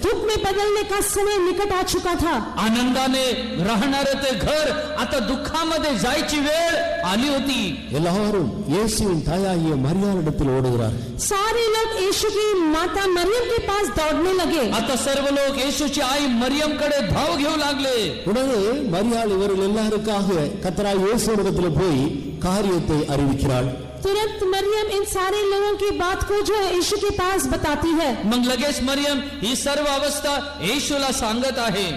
दुख में बदलने का समय निकट आ चुका था. आनंदाने राहणारे ते घर आता दुःखामध्ये जायची वेळ आली होती. எல்லாரும் இயேசுவின் தாயாகிய மரியாளிடத்தில் ஓடுகிறார். सारे लोग यीशु की माता मरियम के पास दौड़ने लगे. आता सर्व लोक येशूची आई मरियम कडे धाव घेऊ लागले. உடனே மரியாள் இவர்கள் எல்லாருக்காக கர்த்தராகிய இயேசுவிடத்தில் போய் காரியத்தை அறிவிக்கிறாள். तुरंत मरियम इन सारे लोगों की बात को जो है यीशु के पास बताती है. मग लगेच मरियम ही सर्व अवस्था येशूला सांगत आहे.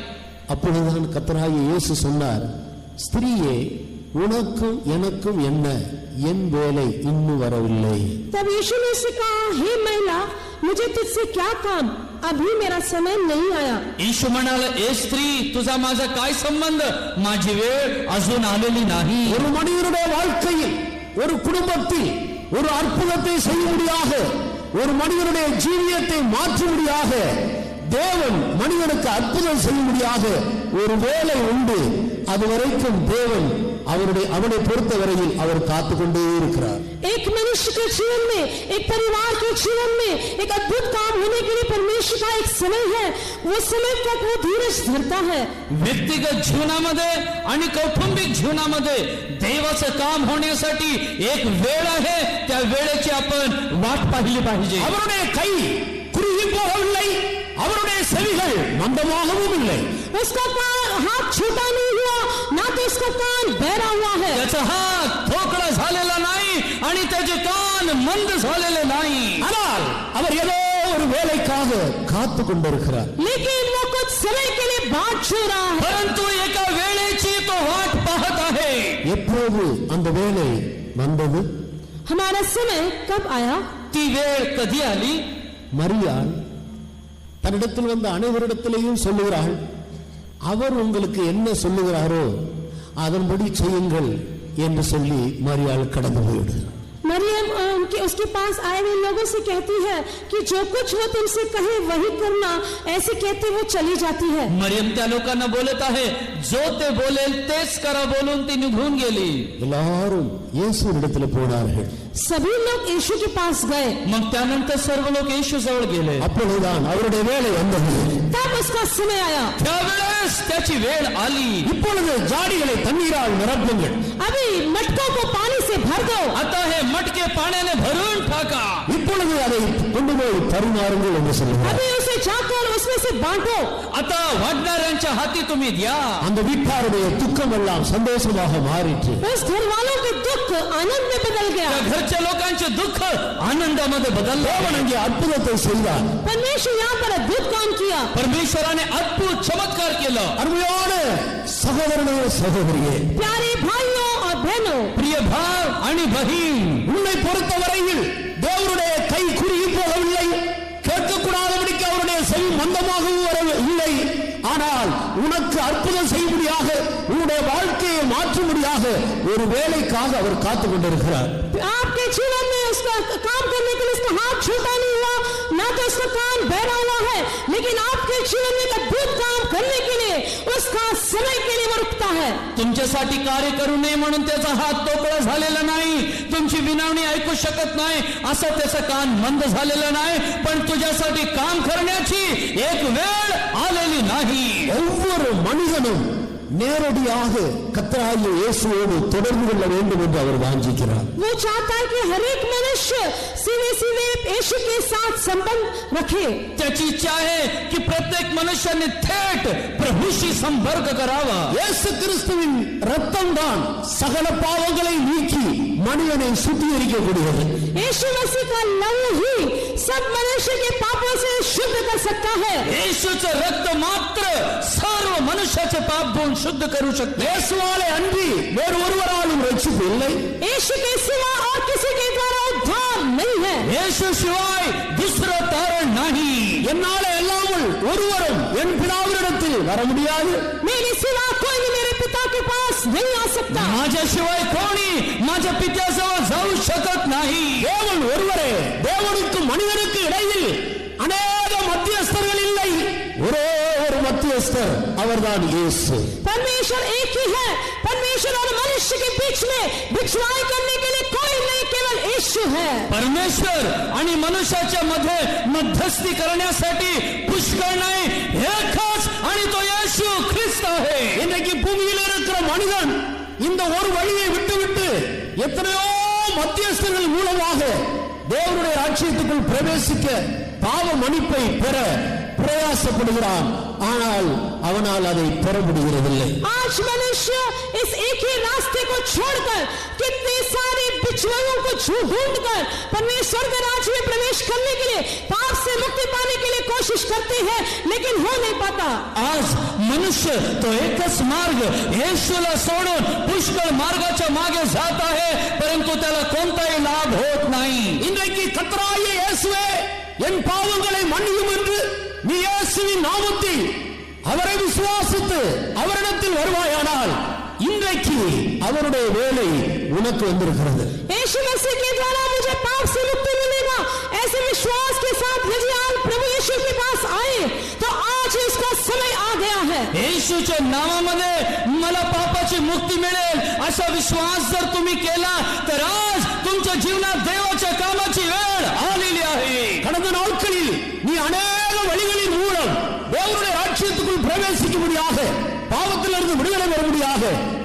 அப்பொழுதுதான் கர்த்தராகிய இயேசு சொன்னார், ஸ்திரீயே உனக்கும் எனக்கும் என்ன, என் வேலை இன்னும் வரவில்லை. तब यीशु ने उससे कहा, हे महिला मुझे तुझसे क्या काम, अभी मेरा समय नहीं आया. येशू म्हणाला, ए स्त्री तुझा माझा काय संबंध, माझी वेळ अजून आलेली नाही. ஒரு மனிதனுடைய வாழ்க்கையில் ஒரு குடும்பத்தில் ஒரு அற்புதத்தை செய்யும்படியாக ஒரு மனிதனுடைய ஜீவியத்தை மாற்றும்படியாக தேவன் மனிதனுக்கு அற்புதம் செய்யும்படியாக ஒரு வேலை உண்டு. அதுவரைக்கும் தேவன் அவனை பொறுத்தவரையில் அவர் காத்துக்கொண்டே இருக்கிறார். एक मनुष्य के जीवन में, एक परिवार के जीवन में एक अद्भुत काम होने के लिए परमेश्वर का एक समय है. वो समय तक वो धीरज धरता है. व्यक्तिगत जीवनामध्ये आणि कौटुंबिक जीवनामध्ये देवाचं काम होण्यासाठी एक वेळ आहे. त्या वेळेची आपण वाट पाहिली पाहिजे. அவருடைய கை குறுகி போகவில்லை, அவருடைய செவிகள் மந்தமாகவும் இல்லை. उसका हाथ छोटा नहीं हुआ, ना तो उसका कान बहरा हुआ है. त्याचा हात ठोकळा झालेला नाही आणि त्याचे कान मंद झालेले नाही. ஆனால் அவர் ஏதோ ஒரு வேலைக்காக காத்து கொண்டிருக்கிறார். लेकिन वो कुछ समय के लिए बाट छू रहा है. परंतु एका वेळेची तो वाट पाहत आहे. எப்போது அந்த வேலை வந்தது? हमारा समय कब आया? ती वेळ कधी आली? மரியாள் தன்னிடத்தில் வந்த அனைவரிடத்திலேயும் சொல்லுகிறாள், அவர் உங்களுக்கு என்ன சொல்லுகிறாரோ அதன்படி செய்யுங்கள் என்று சொல்லி மரியாள் கடந்து போயிடுகிறார். मरियम उसके पास आए हुए लोगों से कहती है कि जो कुछ वो तुमसे कहे वही करना, ऐसे कहते वो चली जाती है. मरियम त्या लोकांना बोलत आहे, जो ते बोलेल तेच करा बोलून ती निघून गेली. எல்லாரும் இயேசுவினிடத்தில் போனார்கள். सभी लोग यीशु के पास गए. मग त्यानंतर सर्व लोक येशू जवळ गेले. அப்பொழுதுதான் அவருடைய வேலை வந்தது. तब उसका समय आया. त्यावेळेस त्याची वेळ आली. இப்பொழுது ஜாடிகளை தண்ணீரால் நிரப்புங்கள். अभी मटकों को पानी से भर दो. आता हे मटके पाण्याने भरून टाका. இப்பொழுது அதை கொண்டு போய் பரிமாறுங்கள் என்று சொல்லுகிறார். अभी उसे जाकर उसमें से बांटो. आता वाढणाऱ्यांच्या हाती तुम्ही द्या. அந்த வீட்டாருடைய துக்கம் எல்லாம் சந்தோஷமாக மாறிற்று. उस घर वालों के दुख आनंद में बदल गया. घरच्या लोकांचे दुःख आनंदामध्ये बदलले. தேவன் அங்கே அற்புதத்தை செய்தார். परमेश्वर यहाँ पर अद्भुत काम किया. परमेश्वराने अद्भुत चमत्कार केला. அருமையான சகோதரனே சகோதரியே, प्यारे भाइयों और बहनों, प्रिय भाव आणि बहीण, உன்னை பொறுத்தவரையில் தேவனுடைய கை குறுகி போகவில்லை, கேட்கக்கூடாதபடிக்கு அவருடைய செவி மந்தமாகவும் வரவில்லை. ஆனால் உனக்கு அற்புதம் செய்யும்படியாக, உன்னுடைய வாழ்க்கையை மாற்றும்படியாக ஒரு வேலைக்காக அவர் காத்துக் கொண்டிருக்கிறார். आपके जीवन में उसका काम करने के लिए उसका हाथ छोटा नहीं हुआ, ना तो उसका कान बहरा हुआ है, लेकिन आपके जीवन में एक अद्भुत काम करने के लिए उसका समय के लिए वो रुकता है. तुमच्यासाठी कार्य करू नये म्हणून त्याचा हात तोकळा झालेला नाही, तुमची विनवणी ऐकू शकत नाही, असा त्याचा कान मंद झालेला नाही, पण तुझ्यासाठी काम करण्याची एक वेळ आलेली नाही. ஒவ்வொரு மனிதனும் நேரடியாக கர்த்தராகிய இயேசுவோடு தொடர்பு கொள்ள வேண்டும் என்று அவர் வாஞ்சிக்கிறார். वो चाहता है कि हर एक मनुष्य सीधे सीधे यीशु के साथ संबंध रखे. त्याची इच्छा आहे की प्रत्येक मनुष्याने थेट प्रभूशी संपर्क करावा. இயேசு கிறிஸ்துவின் ரத்தம் தான் சகல பாவங்களை நீக்கி மனிதனை சுத்திகரிக்கக்கூடியது. यीशु मसीह का लहू ही सब मनुष्य के पापों से शुद्ध कर सकता है. येशूचं रक्त मात्र सर्व मनुष्याचे पाप धुवून शुद्ध करू शकते. இயேசுவாலே அன்றி வேறு ஒருவராலும் ரட்சிப்பு இல்லை. यीशु के सिवा और किसी के द्वारा उद्धार नहीं है. येशू शिवाय दुसरं तारण नाही. என்னாலே அல்லாமல் ஒருவரும் என் பிதாவினிடத்தில் வர முடியாது. मेरे सिवा कोई भी मेरे पिता के पास नहीं आ सकता. माझ्याशिवाय कोणी माझ्या पित्याजवळ जाऊ शकत नाही. தேவன் ஒருவரே. தேவனுக்கும் மனிதனுக்கு இடையில் அநேக மத்தியஸ்தர்கள் இல்லை, ஒரே ஒரு மத்தியஸ்தர், அவர்தான் இயேசு. परमेश्वर एक ही है. परमेश्वर और मनुष्य के बीच में बिछड़ाई करने के लिए कोई नहीं, केवल यीशु है. परमेश्वर आणि मनुष्याच्या मध्ये मध्यस्थी करण्यासाठी पुष्कळ नाही, एकच, आणि तो येशू ख्रिस्त आहे. இன்றைக்கு பூமியில் இருக்கிற மனிதன் இந்த ஒரு வழியை விட்டுவிட்டு எத்தனையோ மத்தியஸ்தர்கள் மூலமாக தேவனுடைய ராஜ்யத்துக்குள் பிரவேசிக்க பாவ மன்னிப்பை பெற பிரயாசப்படுகிறான். ஆனால் அவனால் அதை பெற முடிகிறதில்லை. आज मनुष्य इस एक ही रास्ते को छोड़कर कितने सारे बिछुओं को ढूंढकर परमेश्वर के राज्य में प्रवेश करने के लिए, पाप से मुक्ति पाने के लिए कोशिश करते हैं, लेकिन हो नहीं पाता. आज मनुष्य तो एकच मार्ग येशूला सोडून पुष्कळ मार्गाच्या मागे जात आहे, परंतु त्याला कोणताही लाभ होत नाही. இன்றைக்கு கர்த்தராகிய இயேசுவே என் பாவங்களை மன்னியும் என்று நீ இயேசுவின் நாமத்தில் அவரை விசுவாசித்து அவரிடத்தில் வருவாயானால் இன்றைக்கு அவருடைய வேலை உனக்கு வந்திருக்கிறது. यीशु मसीह के द्वारा मुझे पाप से मुक्ति मिलेगा, ऐसे विश्वास के साथ यदि आप प्रभु यीशु के पास आए तो आज इसका समय आ गया है. येशूच्या नावामध्ये मला पापाची मुक्ती मिळेल असा विश्वास जर तुम्ही केला तर आज तुमच्या जीवनात देवाच्या कामाची वेळ आलेली आहे. கடந்த நாட்களில் நீ அநேக வழிகளின் மூலம் தேவனுடைய ராஜ்யத்துக்குள் பிரவேசிக்கும்படியாக பாவத்திலிருந்து விடுதலை பெறும்படியாக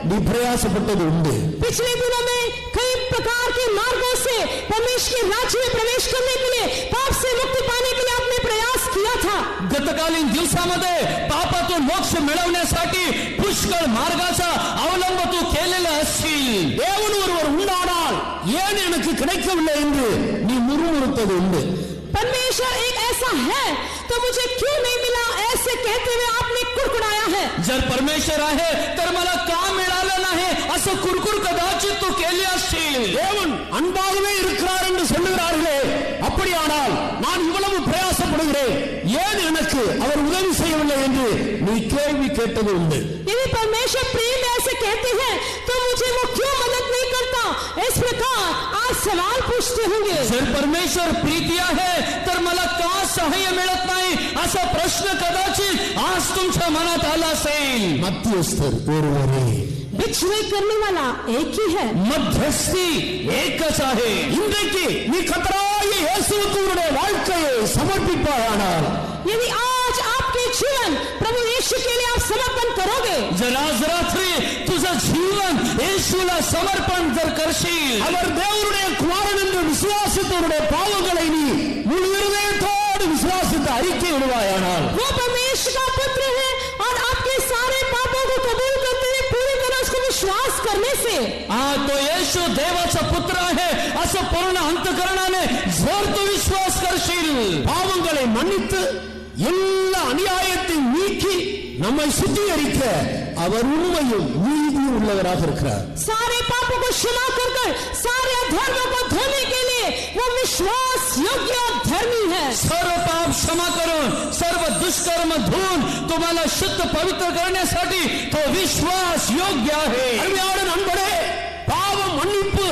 நீ பிரயாசப்பட்டது உண்டு. पिछले दिनों में कई प्रकार के मार्गों से परमेश्वर के राज्य में प्रवेश करने के लिए, पाप से मुक्ति पाने के लिए आपने प्रयास किया था. गतकालीन दिवसामध्ये पापातून मोक्ष मिळवण्यासाठी पुष्कळ मार्गाचा अवलंब तू केलेला असशील. தேவன் ஒருவர் உண்டானால் ஏன் எனக்கு கிடைக்கவில்லை என்று நீ முறுமுறுத்தது உண்டு. परमेश्वर एक ऐसा है तो मुझे क्यों नहीं मिला, ऐसे कहते हुए आपने कुड़कुड़ाया है. जर परमेश्वर आहे तर मला का मिळालं नाही असं कुरकुर कदाचित तू केली असशील. தேவன் அன்பாகவே இருக்கிறார் என்று சொல்லுகிறார்களே, அப்படியானால் நான் இவ்வளவு பிரயாசப்படுகிறேன், ஏன் எனக்கு அவர் உதவி செய்யவில்லை என்று நீ கேள்வி கேட்டது உண்டு. यदि परमेश्वर प्रेम ऐसे कहते हैं तो मुझे वो क्यों मदद नहीं करता, इस प्रकार आप सवाल पूछते होंगे. जर परमेश्वर प्रीती आहे तर मला का सहाय्य मिळत नाही असा प्रश्न कदाचित आज तुमच्या मनात आला असेल. மத்தியஸ்தர் ஒருவரே, बिछड़े करने वाला एक ही है. मध्यस्थी एकच आहे. இன்றைக்கு நீ கர்த்தராகிய இயேசுவுக்கு உன்னுடைய வாழ்க்கையை சமர்ப்பிப்பாயானால், यदि आज आपके जीवन प्रभु यीशु के लिए आप समर्पण करोगे, जर आज रात्री तुझं जीवन येशूला समर्पण जर करशील, அவர் தேவனுடைய குமாரன் என்று விசுவாசித்தவருடைய பாவங்களை நீ முழு இருதயத்தோடு விசுவாசித்து அறிக்கை விடுவாயானால், वो परमेश्वर का पुत्र है और आपके सारे पापों को कबूल करते हुए पूरी तरह उसको विश्वास करने से, तो येशू देवाचा पुत्र आहे असं पूर्ण अंतकरणाने जर तू विश्वास करशील, பாவங்களை மன்னித்து எல்லா அநியாயத்தையும் நீக்கி நம்மை சுத்திகரிக்க அவர் உண்மையும் நீதியும் உள்ளவராக இருக்கிறார். सारे पापों को क्षमा कर सारे अधर्मों को धोने के लिए वो विश्वास योग्य और धर्मी है. सर्व पाप क्षमा करून सर्व दुष्कर्म धुवून तुम्हाला शुद्ध पवित्र करण्यासाठी तो विश्वास योग्य आहे. அருமையான நண்பரே, பாவ மன்னிப்பு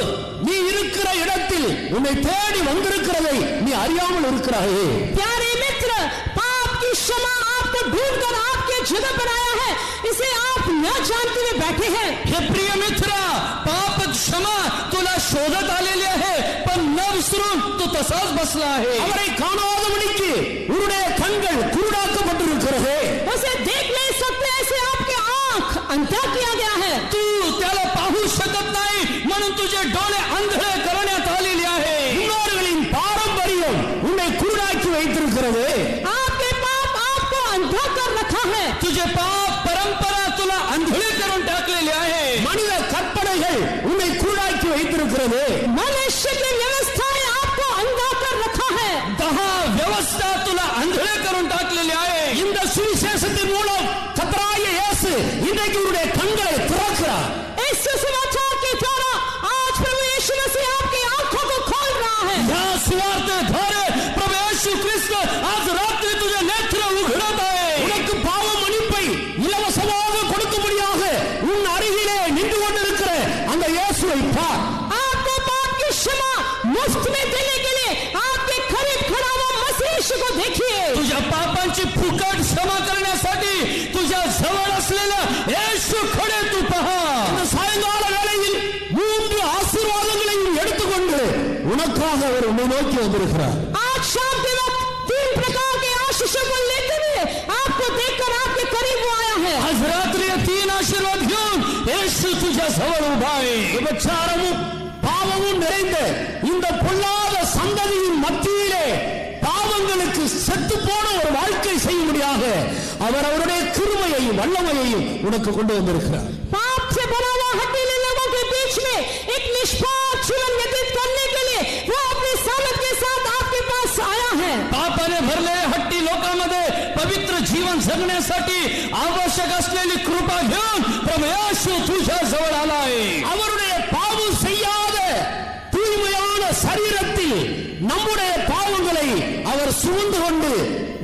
நீ இருக்கிற இடத்தில் உன்னை தேடி வந்திருக்கிறதை நீ அறியாமல் இருக்கிறாயே. प्यारे मित्र, पाप की क्षमा आपको ढूंढकर आपके जगह पर आया है, इसे आप न जानते हुए बैठे हैं. हे प्रिय मित्रा, पाप क्षमा तुला शोधत आलेली आहे, पण न विसरून तू तसाच बसला आहे. அவரை காணாதபடிக்கு உன்னுடைய கண்கள் குருடாக்கப்பட்டிருக்கிறது. उसे देख नहीं सकते ऐसे आपके आंख अंधा किया गया है. तू त्याला पाहू शकत नाही म्हणून तुझे डोळे आंधळे करण्यात आलेले आहे. முன்னோர்களின் பாரம்பரியம் உன்னை குருடாக்கி வைத்திருக்கிறது. आपके पाप आपको अंधा कर रखा है. तुझे पाप परंपरा तुला आंधळे करून टाकलेले आहे. மனித கற்பனைகள் உன்னை குருடாக்கி வைத்திருக்கிறது. मनुष्य की व्यवस्थाएं आपको अंधा कर रखा है. 10 व्यवस्था तुला आंधळे करून टाकलेले आहे. இந்த சுவிசேஷத்தின் மூலம் கர்த்தராகிய இயேசு இன்றைக்கு உன்னுடைய கண்களை திறக்கிறார். इस सुसमाचार के द्वारा आज प्रभु यीशु मसीह आपकी आंखों को खोल रहा है. या सुवार्तेद्वारे प्रभू येशू ख्रिस्त आज रात्री तुझे नेत्र उघडत आहे. உனக்கு பாவ மன்னிப்பை இலவசமாக கொடுக்கும்படியாக உன் அருகிலே நின்று கொண்டிருக்கிற அந்த இயேசுவை பார். आपको पाप की क्षमा मुफ्त में देने के लिए आपके करीब खड़ा हुआ मसीह यीशु को देखिए. तुझ्या पापांची फुकट क्षमा करण्यासाठी तुझ्या जवळ असलेला येशू खडे तू पहा. இந்த சாயங்கால வேளையில் 3 ஆசீர்வாதங்களையும் எடுத்துக்கொண்டு உனக்காக அவர் உன்னை நோக்கி வந்திருக்கிறார். आज शाम के वक्त 3 प्रकार के आशीषों को लेकर हुए आपको देखकर आपके करीब वो आया है. आज रात्री 3 आशीर्वाद घेऊन येशू तुझ्या जवळ उभा आहे. விபச்சாரமும் பாவமும் நிறைந்த இந்த பொல்லாத சந்ததியின் மத்தியிலே பாவங்களுக்கு செத்து போன ஒரு வாழ்க்கை செய்யும்படியாக அவர் அவருடைய கிருபையையும் வல்லமையையும் உனக்கு கொண்டு வந்திருக்கிறார். पाप से भरा हुआ हड्डीले लोगों के बीच में एक निष्पाप जीवन व्यतीत करने के लिए वो अपनी सामर्थ के साथ आपके पास आया है. पापाने भरले हट्टी लोकांमध्ये पवित्र जीवन जगण्यासाठी आवश्यक असलेली कृपा घेऊन प्रभू येशू तुझ्या जवळ आला आहे. அவருடைய பாவம் செய்யாத தூய்மையான சரீரத்தில் நம்முடைய பாவங்களை அவர் சுமந்து கொண்டு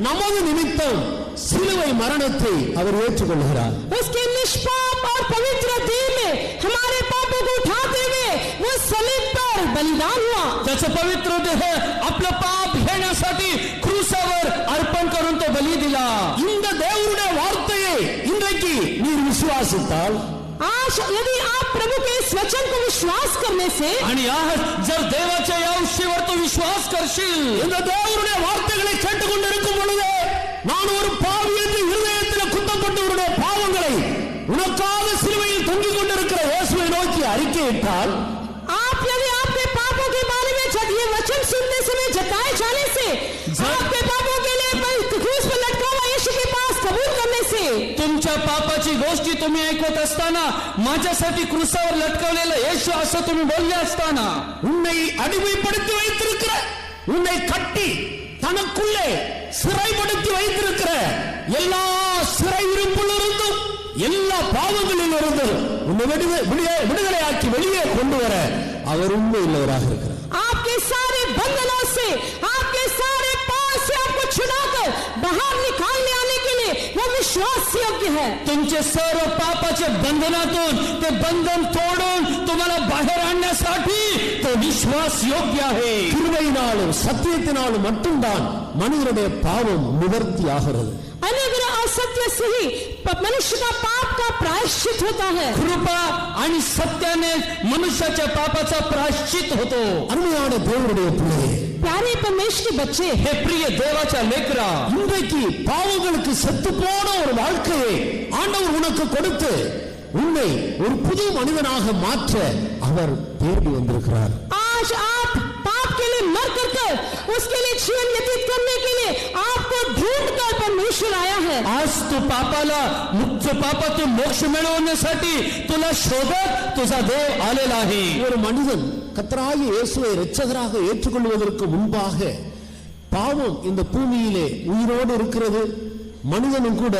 நமது நிமித்தம் சிலுவை மரணத்தை அவர் ஏற்றுக்கொள்கிறார். उसके निष्पाप और पवित्र देह में हमारे पापों को उठाते हुए वो सलीब पर बलिदान हुआ. त्याचं पवित्र देह आपलं पाप घेण्यासाठी क्रूसावर अर्पण करून तो बली दिला. இந்த தேவனுடைய வார்த்தையை இன்றைக்கு இன்றைக்கு நீர் விசுவாசித்தால், आज यदि आप प्रभु के इस वचन को विश्वास करने से, आणि आज जर देवाच्या या विषयावर तू विश्वास करशील, இந்த தேவனுடைய வார்த்தைகளை கேட்டுக்கொண்டிருக்கும் பொழுது நான் ஒரு பாவி என்று இருதயத்தில் குத்தப்பட்டவருடைய பாவங்களை உனக்காக சிலுவையில் தொங்கிக் கொண்டிருக்கிற இயேசுவை நோக்கி அறிக்கையிட்டால், आप यदि आपके पापों के बारे में जब ये वचन सुनते समय जताए जाने से, आपके पापों के लिए क्रूस पर लटका हुआ यीशु के पास कबूल करने से, तुमच्या पापाची गोष्टी तुम्ही ऐकत असताना माझ्यासाठी क्रूसावर लटकवलेलं येशू असं तुम्ही बोलले असताना, உன்னை அடிமைப்படுத்தி வைத்திருக்கிற, உன்னை கட்டி தனக்குள்ளே சிறைப்படுத்தி வைத்திருக்கிற எல்லா சிறை இருப்பிலிருந்தும் எல்லா பாவங்களிலிருந்தும் உன்னை விடுதலையாக்கி வெளியே கொண்டு வர அவர் உண்மை உள்ளவராக இருக்கிறார். आपके सारे बंधनों से, आपके सारे पाप से आपको छुड़ाकर बाहर निकालने आने के लिए वो विश्वास योग्य है. तुमचे सर्व पापाचे बंधनातून ते बंधन तोडून तुम्हाला बाहेर आणण्यासाठी तो विश्वास योग्य आहे. கிருபையினாலும் சத்தியத்தினாலும் மட்டும்தான் மனிதனுடைய பாவம் நிவர்த்தி ஆகிறது. अनुग्रह और सत्य से ही मनुष्य का पाप का प्रायश्चित होता है. कृपा आणि सत्याने मनुष्याच्या पापाचा प्रायश्चित होतो. அருமையான தேவனுடைய பிள்ளையே, प्यारे परमेश्वर के बच्चे, हे प्रिय देवाच्या लेकरा, இன்றைக்கு பாவங்களுக்கு செத்து போன ஒரு வாழ்க்கையை ஆண்டவர் உனக்கு கொடுத்து உன்னை ஒரு புது மனிதனாக மாற்ற அவர் தேடி வந்திருக்கிறார். आज आप पाप के लिए मर कर उसके लिए जीवन व्यतीत करने के लिए आपको ढूंढकर परमेश्वर आया है. आज तू पापातून मोक्ष मिळवण्यासाठी तुला शोधत तुझा देव आलेला आहे. ஒரு மனிதன் கர்த்தராகிய இயேசுவை இரட்சகராக ஏற்றுக்கொள்வதற்கு முன்பாக பாவம் இந்த பூமியிலே உயிரோடு இருக்கிறது. மனிதனும் கூட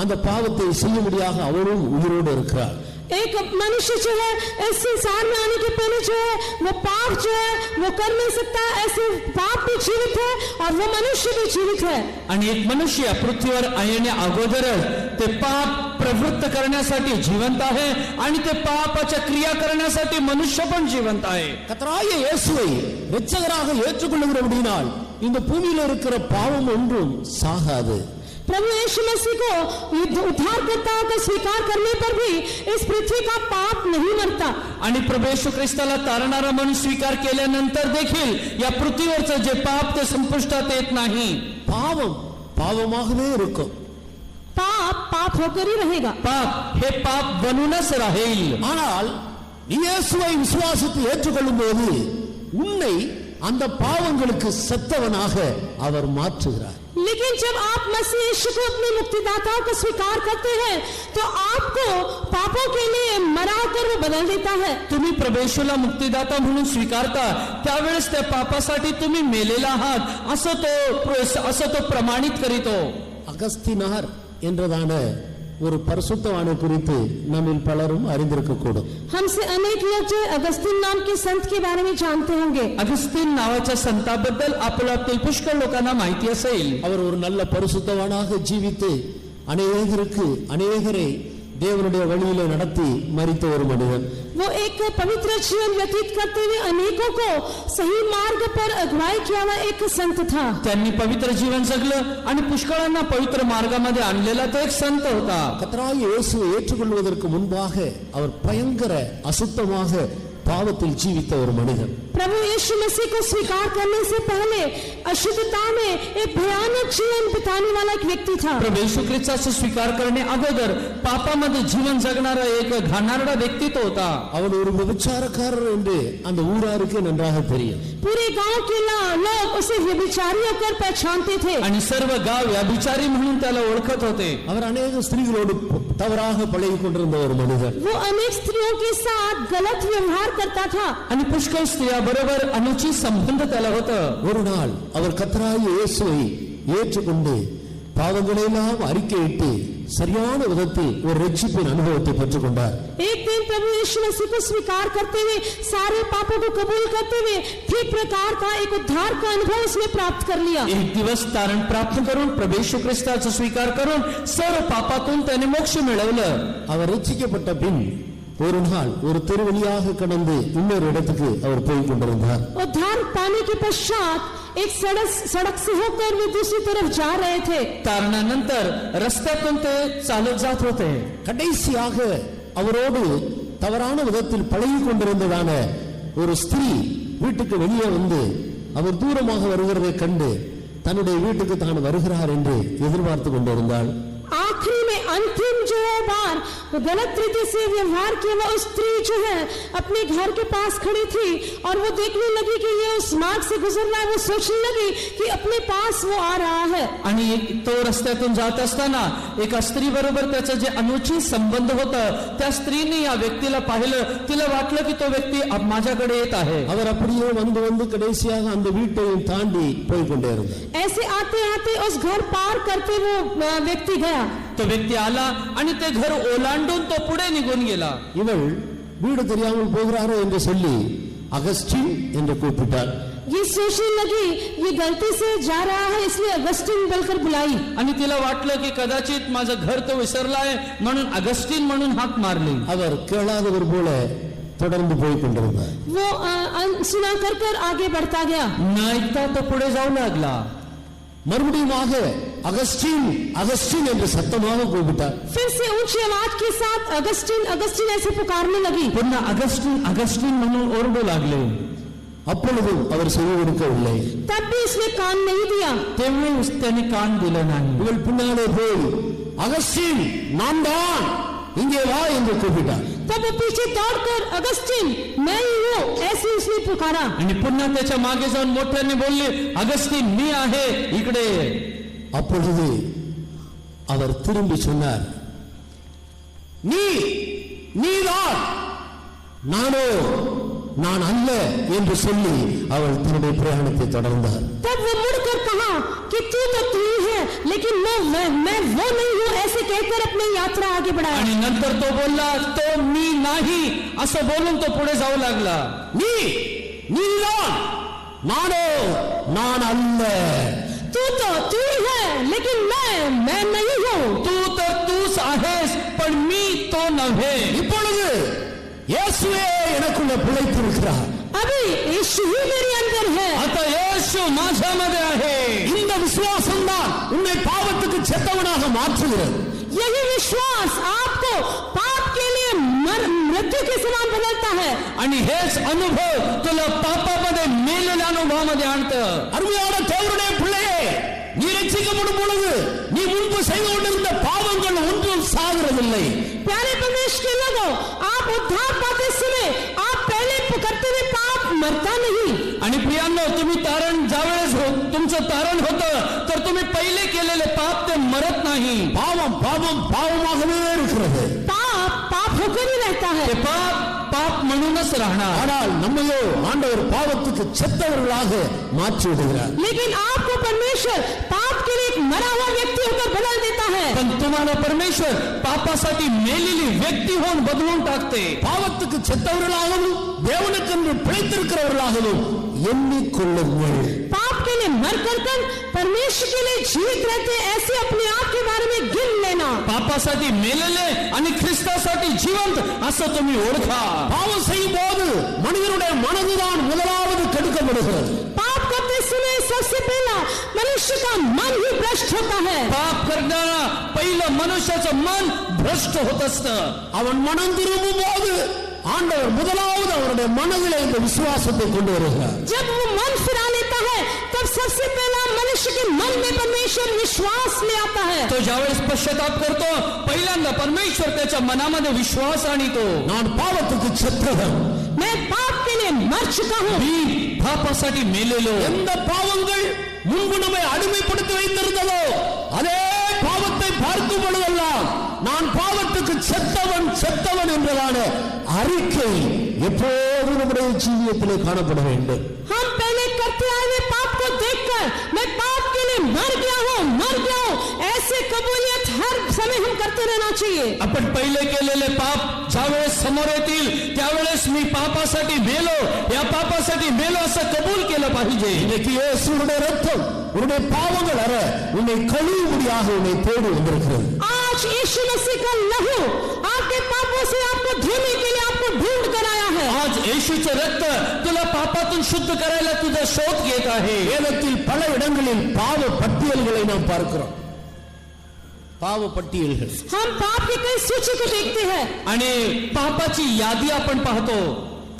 அந்த பாவத்தை செய்ய முடியாத அவனும் உயிரோடு இருக்கிறார். एक मनुष्य जो है इस संसार में आने के पहले जो है वो पाप जो है वो कर नहीं सकता. ऐसे पाप भी जीवित है और वो मनुष्य भी जीवित है. आणि एक मनुष्य पृथ्वीवर येण्या अगोदरच ते पाप प्रवृत्त करण्यासाठी जिवंत आहे आणि ते पापाच्या क्रिया करण्यासाठी मनुष्य पण जिवंत आहे. கர்த்தராகிய இயேசுவை இரட்சகராக ஏற்றுக்கொள்கிறபடியால் இந்த பூமியில் இருக்கிற பாவம் ஒன்றும் சாகாது. प्रभु यीशु मसीह को उद्धारकर्ता का स्वीकार करने पर भी इस पृथ्वी का पाप नहीं मरता. आणि प्रभू येशू ख्रिस्ताला तारणारा म्हणून स्वीकार केल्यानंतर देखील या पृथ्वीवरचं जे पाप ते संपुष्टात येत नाही. பாவம் பாவமாகவே இருக்கும். पाप पाप होकर ही रहेगा. पाप हे पाप बनूनच राहील. ஆனால் நீ இயேசுவை விசுவாசித்து ஏற்றுக்கொள்ளும் போது உன்னை அந்த பாவங்களுக்கு செத்தவனாக அவர் மாற்றுகிறார். लेकिन जब आप मसीह यीशु को अपने मुक्तिदाता को स्वीकार करते हैं तो आपको पापों के लिए मरा कर वो बदल देता है. तुम्ही प्रभू येशूला मुक्तिदाता म्हणून स्वीकारता त्यावेळेस त्या पापासाठी तुम्ही मेलेला आहात असं तो प्रमाणित करीतो. அகஸ்தினார் என்றதான ஒரு பரிசுத்தவானை குறித்து நம்மில் பலரும் அறிந்திருக்கக்கூடும். हमसे अनेक लोग जो अगस्तीन नाम के संत के बारे में जानते होंगे. अगस्तीन नावाच्या संताबद्दल आपल्यातील पुष्कळ लोकांना माहिती असेल. அவர் ஒரு நல்ல பரிசுத்தவானாக ஜீவித்து அநேகரை தேவனுடைய வழியிலே நடத்தி மரித்த ஒரு மனிதன். वो एक पवित्र जीवन व्यतीत करते हुए अनेकों को सही मार्ग पर अगुवाई किया हुआ एक संत था. त्यांनी पवित्र जीवन जगलं आणि पुष्कळांना पवित्र मार्गामध्ये आणलेला तो एक संत होता. கர்த்தராகிய இயேசுவை ஏற்றுக்கொள்வதற்கு முன்பாக அவர் பயங்கர அசுத்தமாக பாவத்தில் ஜீவித்த ஒரு மனிதன். प्रभु यीशु मसीह को स्वीकार करने से पहले अशुद्धता में एक भयानक जीवन बिताने वाला एक व्यक्ति था. प्रभू येशू ख्रिस्ताचा स्वीकार करणे अगोदर पापामध्ये जीवन जगणारा एक घाणारडा व्यक्तित्व होता. அவன் ஒரு விபச்சாரக்காரர் என்று அந்த ஊராருக்கு நன்றாக தெரியும். पूरे गांव के लोग उसे व्यभिचारी होकर पहचानते थे. आणि सर्व गाव व्यभिचारी म्हणून त्याला ओळखत होते. அவர் अनेक स्त्रीகளோடு தவறாக பழகிக் கொண்டிருந்த ஒரு மனிதன். वो अनेक स्त्रियों के साथ गलत व्यवहार करता था. आणि पुष्कळ स्त्रिया बरोबर अनुचित संबंध त्याला होतं. ஒரு நாள் அவர் கர்த்தராகிய இயேசுவை ஏற்றுக்கொண்டு பாவங்களை எல்லாம் அறிக்கையிட்டு சரியான விதத்தில் ஒரு ரட்சிப்பின் அனுபவத்தை பெற்றுக் கொண்டார். एक दिन प्रभु यीशु मसीह को स्वीकार करते हुए सारे पापों को कबूल करते हुए ठीक प्रकार का एक उद्धार का अनुभव उसने प्राप्त कर लिया. एक दिवस तारण प्राप्त करून प्रभू येशू ख्रिस्ताचा स्वीकार करून सर्व पापातून त्याने मोक्ष मिळवलं. அவர் ரட்சிக்கப்பட்ட பின் ஒரு நாள் ஒரு தெருவழியாக கடந்து இன்னொரு இடத்துக்கு அவர் போய் கொண்டிருந்தார். उद्धार पाने के पश्चात एक सड़क से होकर वे दूसरी तरफ जा रहे थे. तारणानंतर रस्त्यातून ते चालत जात होते. கடைசியாக அவரோடு தவறான விதத்தில் பழகி கொண்டிருந்ததான ஒரு ஸ்திரீ வீட்டுக்கு வெளியே வந்து அவர் தூரமாக வருகிறதை கண்டு தன்னுடைய வீட்டுக்கு தான் வருகிறார் என்று எதிர்பார்த்து கொண்டிருந்தாள். आखिरी में अंतिम जो है बार गलत तरीके से व्यवहार किया, वो स्त्री जो है अपने घर के पास खड़ी थी और वो देखने लगी कि ये उस मार्ग से गुजर रहा है. वो सोचने लगी कि अपने पास वो आ रहा है. आणि तो रस्त्यातून जात असताना एका स्त्री बरोबर त्याचं जे अनुचित संबंध होतं, त्या स्त्रीने या व्यक्तीला पाहिलं. तिला वाटलं की तो व्यक्ती माझ्याकडे येत आहे. அவர் அப்படியே வந்து வந்து கடைசியாக அந்த வீட்டையும் தாண்டி போய் கொண்டே இருந்தார். ऐसे आते आते उस घर पार करते वो व्यक्ति गया. तो व्यक्ती आला आणि ते घर ओलांडून तो पुढे निघून गेला. இவள் வீடு தெரியாமல் போகிறாரோ என்று சொல்லி அகஸ்டின் என்று கூப்பிட்டார். ये सोचने लगी ये गलती से जा रहा है, इसलिए अगस्टिन बोलकर बुलाई. आणि तिला वाटलं की कदाचित माझं घर तो विसरलाय म्हणून अगस्टिन म्हणून हाक मारली. அவர் கேளாதவர் போல தொடர்ந்து போய் கொண்டிருந்தார். वो सुना कर आगे बढ़ता गया. न ऐकता तो पुढे जाऊ लागला. மறுபடியுமாக அகஸ்டின் அகஸ்டின் என்று சத்தமாக கூப்பிட்டார். फिर से ऊंची आवाज के साथ अगस्टिन अगस्टिन ऐसे पुकारने लगी. पुन्हा अगस्टिन अगस्टिन म्हणून ओरडू लागले. அப்பொழுதும் அவர் செவி கொடுக்கவில்லை. तब भी उसने कान नहीं दिया. तेव्हा त्याने कान दिलं नाही. இவள் பின்னாலே போய் அகஸ்டின் நான் தான் இங்கே வா என்று கூப்பிட்டார். तब वो पीछे दौड़कर अगस्टिन मैं ही हूँ ऐसे उसने पुकारा. आणि पुन्हा त्याच्या मागे जाऊन मोठ्याने बोलले अगस्टिन मी आहे इकडे. அப்பொழுது அவர் திரும்பி சொன்னார், நீதான் நானோ நான் அல்ல என்று சொல்லி அவள் தன்னுடைய பிரயாணத்தை தொடர்ந்தார். तब वो मुड़कर कहा कि तू तो तू ही है लेकिन मैं वो नहीं हूँ ऐसे कहकर अपनी यात्रा आगे बढ़ाया. आणि नंतर तो बोलला तो मी नाही असं बोलून तो पुढे जाऊ लागला. நீதான் நானோ நான் அல்ல. तू तो तू ही है लेकिन मैं नहीं हूँ. तू तर तूच आहेस पण मी तो नव्हे. இப்பொழுது இயேசுவே எனக்குள்ள பிழைத்திருக்கிறார். अभी यीशु ही मेरे अंदर है. आता येशू माझ्यामध्ये आहे. இந்த விசுவாசம் தான் உன்னை பாவத்துக்கு செத்தவனாக மாற்றுகிறது. यही विश्वास आपको पाप के लिए मृत्यू के समान बदलता है. आणि हेच अनुभव तुला पापामध्ये मेलेल्या अनुभवामध्ये आणतं. அருமையான தேவனுடைய பிள்ளையே, நீ ரட்சிக்கப்படும் பொழுது நீ முன்பு செய்து கொண்டிருந்த பாவங்கள் ஒன்றும் சாகிறதில்லை. प्यारे परमेश्वर के लोगों, आप उद्धार पाते समय आप पहले करते हुए पाप मरता नहीं. आणि प्रियांनो तुम्ही तारण ज्यावेळेस तुमचं तारण होतं तर तुम्ही पहिले केलेले पाप ते मरत नाही. பாவம் பாவமாகவே இருக்கிறது. पाप होकर ही रहता है. ते पाप म्हणूनच राहणार. ஆனால் நம்மையோ ஆண்டவர் பாவத்துக்கு செத்தவர்களாக மாற்றி விடுகிறார். लेकिन आपको परमेश्वर पाप के लिए एक मरा हुआ व्यक्ति होकर बदल देता है. पण तुम्हाला परमेश्वर पापासाठी मेलेली व्यक्ती होऊन बदलून टाकते. பாவத்துக்கு செத்தவர்களாகவும் தேவனுக்கென்று பிழைத்திருக்கிறவர்களாகவும் எண்ணிக்கொள்ளுங்கள். पाप के लिए मर कर परमेश्वर के लिए जीवित रहते ऐसे अपने आप के बारे में गिन लेना. पापासाठी मेलेले आणि ख्रिस्तासाठी जिवंत असं तुम्ही ओळखा. பாவம் செய்யும் போது மனிதனுடைய மனதுதான் முதலாவது கெடுக்கப்படுகிறது. पाप करते समय सबसे पहला मनुष्य का मन ही भ्रष्ट होता है. पाप करणारा पहिलं मनुष्याचं मन भ्रष्ट होत असतं. அவன் மனம் திரும்பும் போது ஆண்டவர் முதலாவது அவருடைய மனதிலே இந்த விசுவாசத்தை கொண்டு வருகிறார். जब वो मन फिरा लेता है तब सबसे पहला मनुष्य के मन में परमेश्वर विश्वास ले आता है. तो ज्यावेळेस पश्चाताप करतो पहिल्यांदा परमेश्वर त्याच्या मनामध्ये विश्वास आणतो. நான் பாவத்துக்கு செத்தவன், मैं पाप के लिए मर चुका हूँ. मी पापासाठी मेलेलो. எந்த பாவங்கள் முன்பு நம்மை அடிமைப்படுத்தி வைத்திருந்ததோ அதே பாவத்தை பார்க்கும் பொழுதெல்லாம் நான் பாவத்துக்கு செத்தவன் என்றதான அறிக்கை எப்போது நம்முடைய ஜீவியத்திலே காணப்பட வேண்டும். हम पहले करते आए पाप को देखकर मैं पाप के लिए मर गया हूँ ऐसे कबूलियत हर समय हम करते रहना चाहिए. आपण पहिले केलेले पाप ज्यावेळेस समोर येतील त्यावेळेस मी पापासाठी मेलो, या पापासाठी मेलो असं कबूल केलं पाहिजे. இன்னைக்கு இயேசுவுடைய இரத்தம் உன்னுடைய பாவங்கள் அற உன்னை கழுவும்படியாக உன்னை தேடி வந்திருக்கிறது. आज यीशु मसीह का लहू आपके पापों से आपको धोने के लिए आपको ढूंढ कर आया है. आज येशूचे रक्त तुला पापातून शुद्ध करायला तुझा शोध घेत आहे. வேதத்தில் பல இடங்களில் பாவ பட்டியல்களை நாம் பார்க்கிறோம். பாவ பட்டியல்கள். हम पाप की कई सूची को देखते हैं. आणि पापाची यादी आपण पाहतो.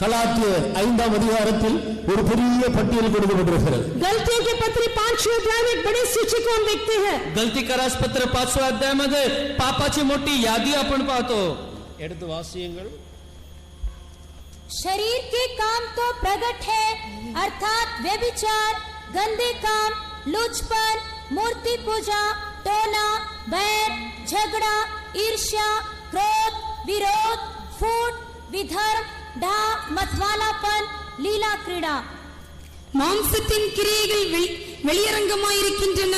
கலாத்தியர் 5ஆம் அதிகாரத்தில் ஒரு பெரிய பட்டியல் கொடுக்கப்பட்டிருக்கிறது. गलतियों के पत्र 5वें अध्याय में एक बड़ी सूची को हम देखते हैं. गलती करास पत्र 5व्या अध्यायामध्ये पापाची मोठी यादी आपण पाहतो. எடுத்து வாசியுங்கள். शरीर के काम तो प्रकट है, अर्थात व्यभिचार, गंदे काम, लुचपन, मूर्ति पूजा, टोना, बैर, झगड़ा, ईर्ष्या, क्रोध, विरोध, फूट, विधर्म, डा, मतवालापन, लीला क्रीड़ा. மாம்சத்தின் கிரியைகள் வெளியரங்கமாயிருக்கின்றன.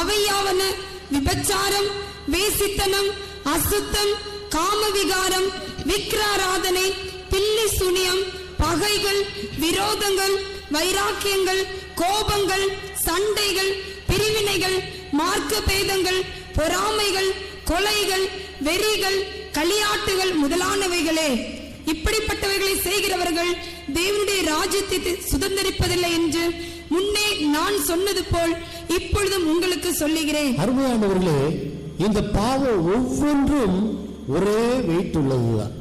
அவையாவன விபச்சாரம், வேசித்தனம், அசுத்தம், காமவிகாரம், விக்கிராராதனை, பில்லி சுனியம், பகைகள், விரோதங்கள், வைராக்கியங்கள், கோபங்கள், சண்டைகள், பிரிவினைகள், மார்க்க பேதங்கள், பொறாமைகள், கொலைகள், வெறிகள், களியாட்டுகள் முதலானவைகளே. இப்படிப்பட்டவைகளை செய்கிறவர்கள் தேவனுடைய ராஜ்யத்தை சுதந்தரிப்பதில்லை என்று முன்னே நான் சொன்னது போல் இப்பொழுதும் உங்களுக்கு சொல்லுகிறேன். அருமையானவர்களே, இந்த பாவம் ஒவ்வொன்றும் ஒரே வெயிட் உள்ளதுதான்.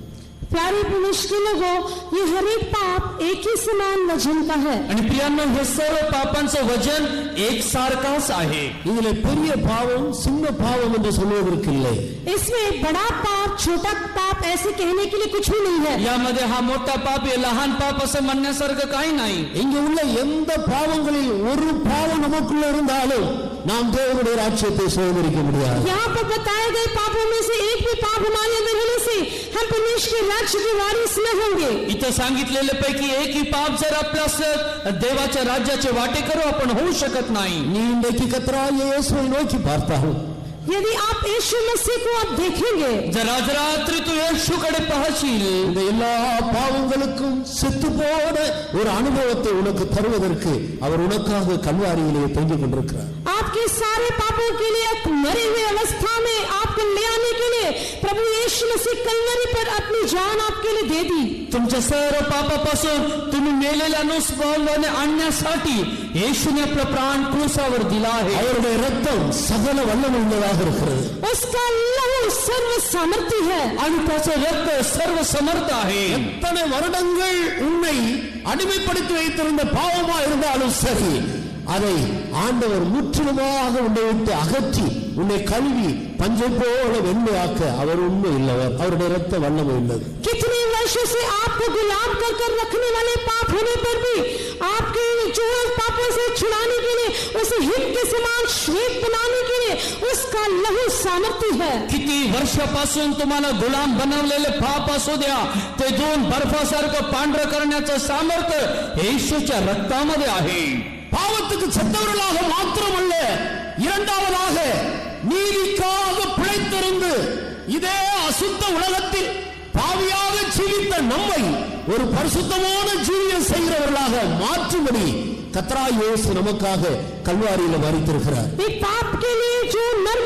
प्यारे पुरुष के लोगों, ये हर एक पाप एक ही समान वजन का है. आणि प्रियांनो, हे सर्व पापांचं वजन एकसारखाच आहे. இதிலே பெரிய பாவம் சின்ன பாவம் என்று சொல்வதற்கு இல்லை. इसमें बड़ा पाप छोटा पाप ऐसे कहने के लिए कुछ भी नहीं है. यामध्ये हा मोठा पाप हे लहान पाप असं म्हणण्यासारखं काही नाही. இங்கே உள்ள எந்த பாவங்களில் ஒரு பாவம் நமக்குள்ள இருந்தாலும் நாம் தேவனுடைய ராஜ்யத்தை சுதந்திரிக்க முடியாது. यहाँ पर बताए गए पापों में से एक भी पाप हमारे अंदर होने से हम परमेश्वर के राज्य के वारिस न होंगे. इथं सांगितलेले पैकी एकही पाप जर आपल्या देवाच्या राज्याचे वाटेकरू आपण होऊ शकत नाही. நீ இன்றைக்கு கர்த்தராகிய இயேசுவை நோக்கி பார்த்தால், यदि आप यीशु मसीह को आप देखेंगे, जर आज रात्री तू येशूकडे पाहशील, இந்த எல்லா பாவங்களுக்கும் செத்து போன ஒரு அனுபவத்தை உனக்கு தருவதற்கு அவர் உனக்காக கல்வாரியிலே தொங்கிக் கொண்டிருக்கிறார். आपके सारे पापों के लिए मरे हुए अवस्था में आपको ले आने के लिए प्रभु यीशु मसीह कलवरी पर अपनी जान आपके लिए दे दी. तुमच्या सर्व पापापासून तुम्ही मेलेल्या अनुस्मरणाने आणण्यासाठी येशूने आपला प्राण क्रूसावर दिला आहे. அவருடைய இரத்தம் சகல வல்லமை உள்ளதாக இருக்கிறது. उसका लहू सर्व सामर्थ्य है. आणि त्याचं रक्त सर्व समर्थ आहे. எத்தனை வருடங்கள் உன்னை அடிமைப்படுத்தி வைத்திருந்த பாவமா இருந்தாலும் சரி, அதை ஆண்டவர் முற்றிலுமாக உன்னை விட்டு அகற்றி உன்னை கழுவி பஞ்சை போல வெண்மையாக்க அவர் உண்மை இல்லவர். அவருடைய இரத்த வல்லமை உள்ளது. कितने वर्षों से आपको गुलाम कर रखने वाले पाप होने पर भी आपके जो पापों से छुड़ाने के लिए, उसे हिम के समान श्वेत बनाने के लिए उसका लहू सामर्थ्य है. किती वर्षापासून तुम्हाला गुलाम बनवलेले पाप असू द्या, ते दोन बर्फासारखं पांढरं करण्याचं सामर्थ्य येशूच्या रक्तामध्ये आहे. பாவத்துக்கு செத்தவர்களாக மாத்திரமல்ல, இரண்டாவதாக நீதிக்காக பிழைத்திருந்து இதே அசுத்த உலகத்தில் பாவியாக ஜீவித்த நம்மை ஒரு பரிசுத்தமான ஜீவியம் செய்கிறவர்களாக மாற்றும்படி கர்த்தராகிய இயேசு நமக்காக கல்வாரியில மரித்திருக்கிறார். पाप के लिए जो मर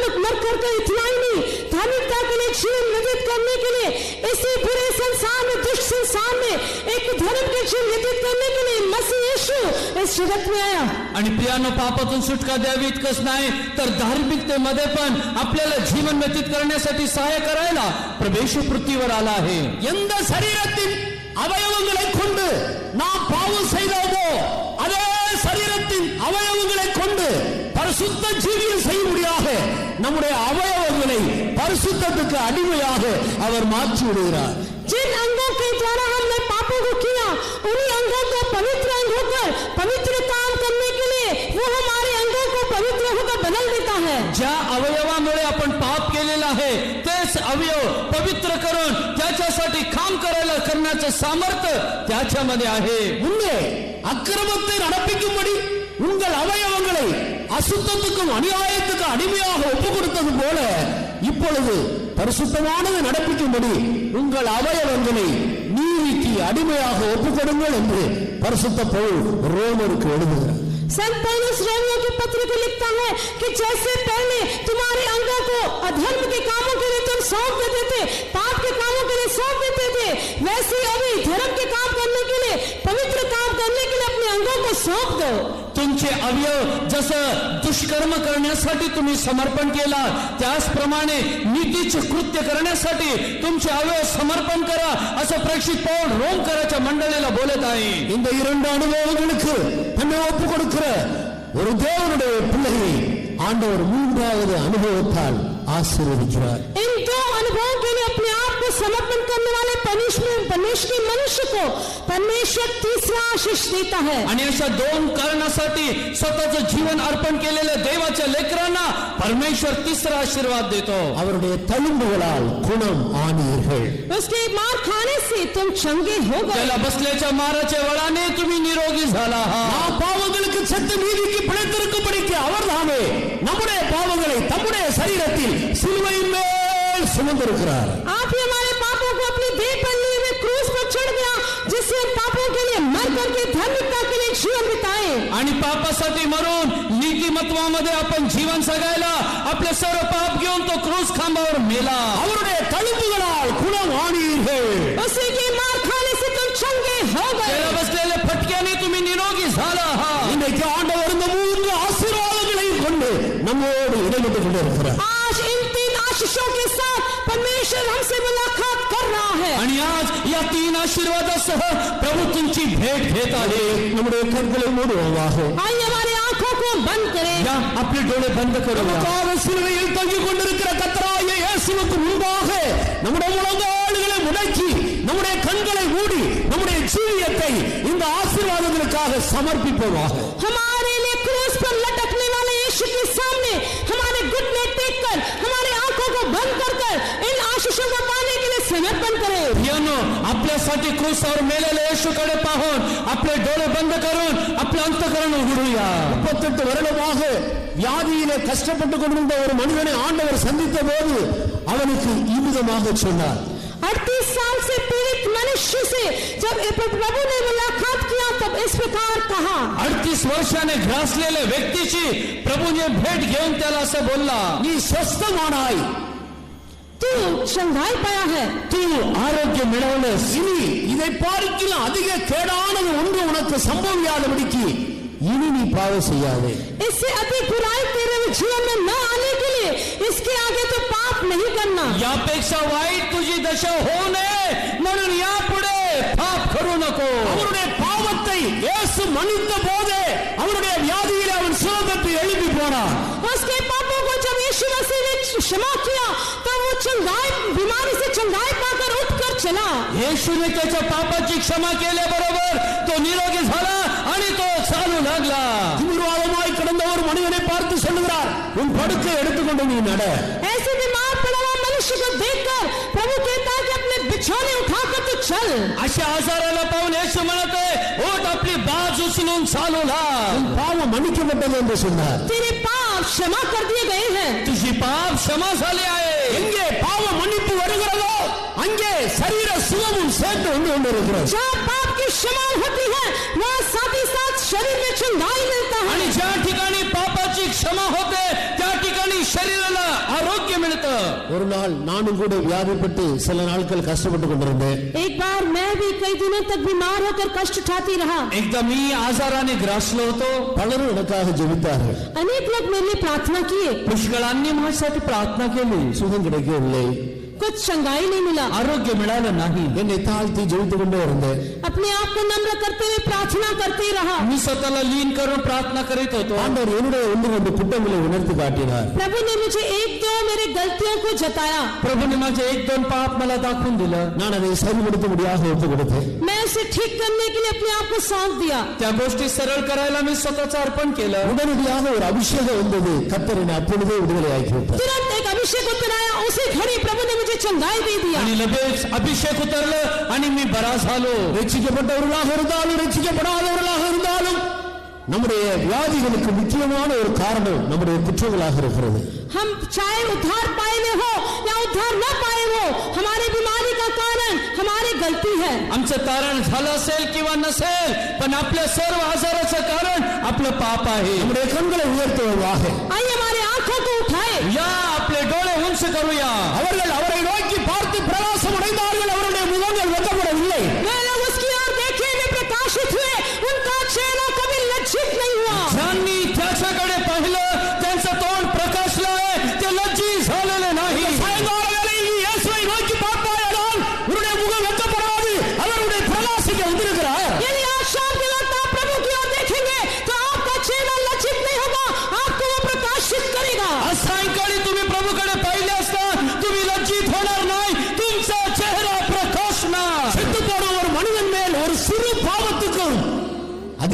कर इतना ही नहीं, धार्मिकता के लिए जीवन व्यतीत करने के लिए, इसी बुरे संसार में, दुष्ट संसार में एक धर्म के जीवन व्यतीत करने के लिए मसीह यीशु इस जगत में आया. आणि प्रियानो, पापातून सुटका द्यावी इतकंच नाही तर धार्मिकतेमध्ये पण आपल्याला जीवन व्यतीत करण्यासाठी सहाय्य करायला प्रभू येशू पृथ्वीवर आला आहे. எந்த சரீரத்தின் அவயவங்களை கொண்டு நாம் பாவம் செய்தோமோ, அதே சரீரத்தின் அவயவங்களை கொண்டு பரிசுத்த ஜீவியம் செய்யும்படியாக நம்முடைய அவயவங்களை பரிசுத்தத்துக்கு அடிமையாக அவர் மாற்றி விடுகிறார். जिन अंगों के द्वारा हमने पापों को किया, उन्हीं अंगों को पवित्र अंग होकर पवित्र काम करने के लिए वो हमारे अंगों को पवित्र होकर बदल देता है. ज्या अवयवामुळे आपण पाप केलेला आहे तेच अवयव पवित्र करून त्याच्यासाठी काम करायला करण्याचं सामर्थ्य त्याच्यामध्ये आहे. முன்னே அக்கிரமத்தை நடப்பிக்கும்படி உங்கள் அவயவங்களை அசுத்தத்துக்கும் அநியாயத்துக்கும் அடிமையாக ஒப்புக் கொடுத்தது போல, இப்பொழுது பரிசுத்தமானது நடப்பிக்கும்படி உங்கள் அவயவங்களை நீதிக்கு அடிமையாக ஒப்புக் கொடுங்கள் என்று பரிசுத்த பவுல் ரோமருக்கு எழுதுகிறார். संत पौलुस रोमियों के पत्र को लिखता है कि जैसे पहले तुम्हारे अंगों को अधर्म के कामों के लिए तुम सौंप देते थे, पाप के कामों के लिए सौंप देते थे, वैसे अभी धर्म के सौंप दो। तुमचे अवयव जसं दुष्कर्म करण्यासाठी तुम्ही समर्पण केला, त्याचप्रमाणे नीतीचे कृत्य करण्यासाठी तुमचे अवयव समर्पण करा, असं प्रेषित पौल रोमकराच्या मंडळीला बोलत आहे. இந்த இரண்டு அனுபவங்களுக்கு தன்னை ஒப்பு கொடுக்கிற ஒரு தேவனுடைய பிள்ளையை ஆண்டவர் மூன்றாவது அனுபவத்தால் ஆசீர்வதிக்கிறார். इन दो अनुभवों के लिए अपने आप को समर्पण करने वाले परमेश्वर मनुष्य को परमेश्वर तीसरा आशीष देता है. आणि अशा दोन कारणासाठी स्वतःचं जीवन अर्पण केलेल्या देवाच्या लेकरांना परमेश्वर तिसरा आशीर्वाद देतो. அவருடைய தழும்புகளால் குணம் ஆனீர்கள். उसके मार खाने से तुम चंगे हो गए. त्याला बसल्याच्या माराच्या वळाने तुम्ही निरोगी झाला आहात. பாவங்களுக்கு செத்து நீதிக்கு பிழைத்திருக்கும்படிக்கு அவர்தாமே நம்முடைய பாவங்களை தம்முடைய சரீரத்தில் சிலுவையின் மேல் சுமந்திருக்கிறார். आप ही हमारे पापों को अपनी देह पर लिए हुए क्रूस पर चढ़ गया, जिससे पापों के लिए मर करके धार्मिकता के लिए जीवन बिताए. आणि पापासाठी मरून नीतिमत्वामध्ये आपण जीवन जगायला आपले सर्व पाप घेऊन तो क्रूस खांबावर मेला. அவருடைய தழும்புகளால் குணம் ஆனீர்கள். उसी के मार खाने से तुम चंगे हो गए. त्याला बसलेल्या फटक्याने तुम्ही निरोगी झाला आहात. இன்றைக்கு ஆண்டவர் இந்த மூன்று ஆசீர்வாதங்களையும் கொண்டு நம்மோடு இடைப்பட்டு கொண்டிருக்கிறார். आज इन तीन आशीषों के साथ परमेश्वर हमसे मुलाकात कर रहा है. आणि आज या तीन आशीर्वादासह प्रभू तुमची भेट घेत आहे. நம்முடைய கண்களை மூடுவோமாக. आइए हमारे आंखों को बंद करें. या आपले डोळे बंद करूया. நமக்காக சிலுவையில் தொங்கிக் கொண்டிருக்கிற கர்த்தராகிய இயேசுவுக்கு முன்பாக நம்முடைய முழங்கால்களை முடக்கி நம்முடைய கண்களை மூடி நம்முடைய ஜீவியத்தை இந்த ஆசீர்வாதங்களுக்காக சமர்ப்பிப்போமாக. हमारे लिए क्रूस पर लटकने वाले यीशु के सामने हमारे घुटने टेककर हमारे आंखों को बंद कर इन आशीषों को पाने के लिए समर्पण करें. यानो आपल्यासाठी क्रूसावर मेलेल्या येशूकडे पाहून आपले डोळे बंद करून आपले अंतःकरण उघडूया. 38 வருடமாக வியாதியிலே கஷ்டப்பட்டுக் கொண்டிருந்த ஒரு மனிதனை ஆண்டவர் சந்தித்த போது அவனுக்கு இவ்விதமாக சொன்னார். 38 साल से पीड़ित मनुष्य से जब प्रभु ने मुलाकात किया तब इस प्रकार कहा. 38 वर्षाने ग्रासलेल्या व्यक्तीची प्रभूने भेट घेऊन त्याला असं बोलला, நீ சொஸ்தமானாய், तू चंगाई पाया है, तू ஆரோக்கிய மிளவனஸ். இனி இதை பார்க்கலாம் அதிக கேடானது ஒன்று உனக்கு சம்பவியாதபடிக்கு இனி நீ பாவம் செய்யாதே. इससे अधिक बुराई तेरे जीवन में न आने के लिए इसके आगे तो पाप नहीं करना. यापेक्षा वाईट तुझी दशा होऊ नये म्हणून यापुढे पाप करू नको. அவருடைய பாவத்தை இயேசு மன்னித்த போதே அவருடைய வியாதியிலே அவன் சுகத்தை எழுப்பி போனான். उसके पापों को जब यीशु मसीह ने क्षमा किया तो वो चंगाई बीमारी से चंगाई पाकर उठकर चला. येशूने त्याच्या पापाची क्षमा केल्याबरोबर तो निरोगी झाला आणि तो चालू लागला. திமிர்வாதமாய் கிடந்த ஒரு மனிதனை பார்த்து சொல்லுகிறார், உன் படுக்கை எடுத்துக்கொண்டு நீ நட. ऐसे बीमार पड़ा हुआ मनुष्य को देखकर प्रभु कहता है कि अपने बिछौने उठाकर तू चल. अशा आजाराला पाहून येशू म्हणतोय, ओट आपली बाज उचलून चालू लाग. உன் பாவம் மன்னிக்கப்பட்டது என்று சொன்னார். तेरे पाप क्षमा कर दिए गए हैं. तुझी पाप क्षमा झाली आहे. எங்கே பாவ மன்னிப்பு வருகிறதோ அங்கே சரீர சுகமும் சேர்த்து வந்து கொண்டிருக்கிறது. जहाँ पाप की क्षमा होती है वहाँ साथ ही साथ शरीर में चंगाई मिलता है. आणि ज्या ठिकाणी पापाची क्षमा होते त्या ठिकाणी शरीराला आरोग्य मिळतं. ஒரு நாள் நானும் கூட வியாதிப்பட்டு சில நாட்கள் கஷ்டப்பட்டு கொண்டிருந்தேன். एक बार मैं भी कई दिनों तक बीमार होकर कष्ट उठाती रहा. एकदा मी आजाराने ग्रासलो होतो. பலரும் எனக்காக ஜெபித்தார்கள். अनेक लोग मेरे लिए प्रार्थना किए. पुष्कळांनी माझ्यासाठी प्रार्थना केली. சுகம் கிடைக்கவில்லை. कुछ चंगाई नहीं मिला. आरोग्य मिळालं नाही. என்னை தாழ்த்தி ஜெபித்துக் கொண்டே இருந்தேன். अपने आप को नम्र करते हुए प्रार्थना करते रहा. मी स्वतःला लीन करून प्रार्थना करीत होतो. ஆண்டவர் என்னுடைய ஒன்று ரெண்டு குற்றங்களை உணர்த்தி காட்டினார். प्रभु ने मुझे एक दो मेरे गलतियों को जताया. प्रभूने माझे 1-2 पाप मला दाखवून दिलं. நான் அதை சரிபடுத்தும்படியாக ஒப்பு கொடுத்தேன். मैं उसे ठीक करने के लिए अपने आप को सौंप दिया. त्या गोष्टी सरळ करायला मी स्वतःचं अर्पण केलं. உடனடியாக ஒரு அபிஷேகம் வந்தது. கர்த்தர் என்னை அப்பொழுதே விடுதலையாக்கி விட்டார். तुरंत एक अभिषेक उतर आया. उसी घड़ी प्रभु ने मुझे चंगाई दे दिया. आणि लगेच अभिषेक उतरलं आणि मी बरा झालो. ரட்சிக்கப்பட்டவர்களாக இருந்தாலும் ரட்சிக்கப்படாதவர்களாக இருந்தாலும் நம்முடைய வியாதிகளுக்கு முக்கியமான ஒரு காரணம் நம்முடைய குற்றங்களாக இருக்கிறது. हम चाहे उद्धार पाए हुए हो या उद्धार न पाए हो, हमारे बीमारी का कारण हमारी गलती है. आमचं तारण झालं असेल किंवा नसेल, पण आपल्या सर्व आजाराचं कारण आपलं पाप आहे. நம்முடைய கண்களை உயர்த்துவதாக आइए हमारे आंखों को उठाए. या आपले डोळे उंच करूया. அவர்கள் அவரை நோக்கி பார்த்து பிரகாசம் அடைந்தார்கள். அவருடைய முகங்கள் வெட்கப்படவில்லை. वे लोग उसकी ओर देखे में प्रकाशित हुए. उनका चेहरा कभी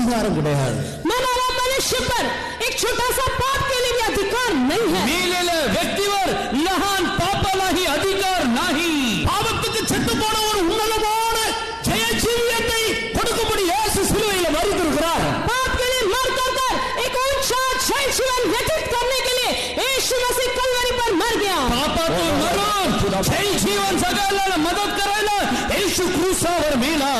அதிகாரம் கிடையாது. मनाला मनुष्य पर एक छोटा सा पाप के लिए भी अधिकार नहीं है. मेलेल्या व्यक्तीवर लहान पापालाही अधिकार नाही. பாவத்துக்கு செத்து போன ஒரு உன்னதமான ஜெய ஜீவியத்தை கொடுக்கும்படி இயேசு சிலுவையில் மரித்திருக்கிறார். पाप के लिए मर कर एक ऊंचा जय जीवन व्यतीत करने के लिए यीशु मसीह कलवरी पर मर गया. पापातून मरून जय जीवन जगायला मदत करायला येशू क्रूसावर मेला.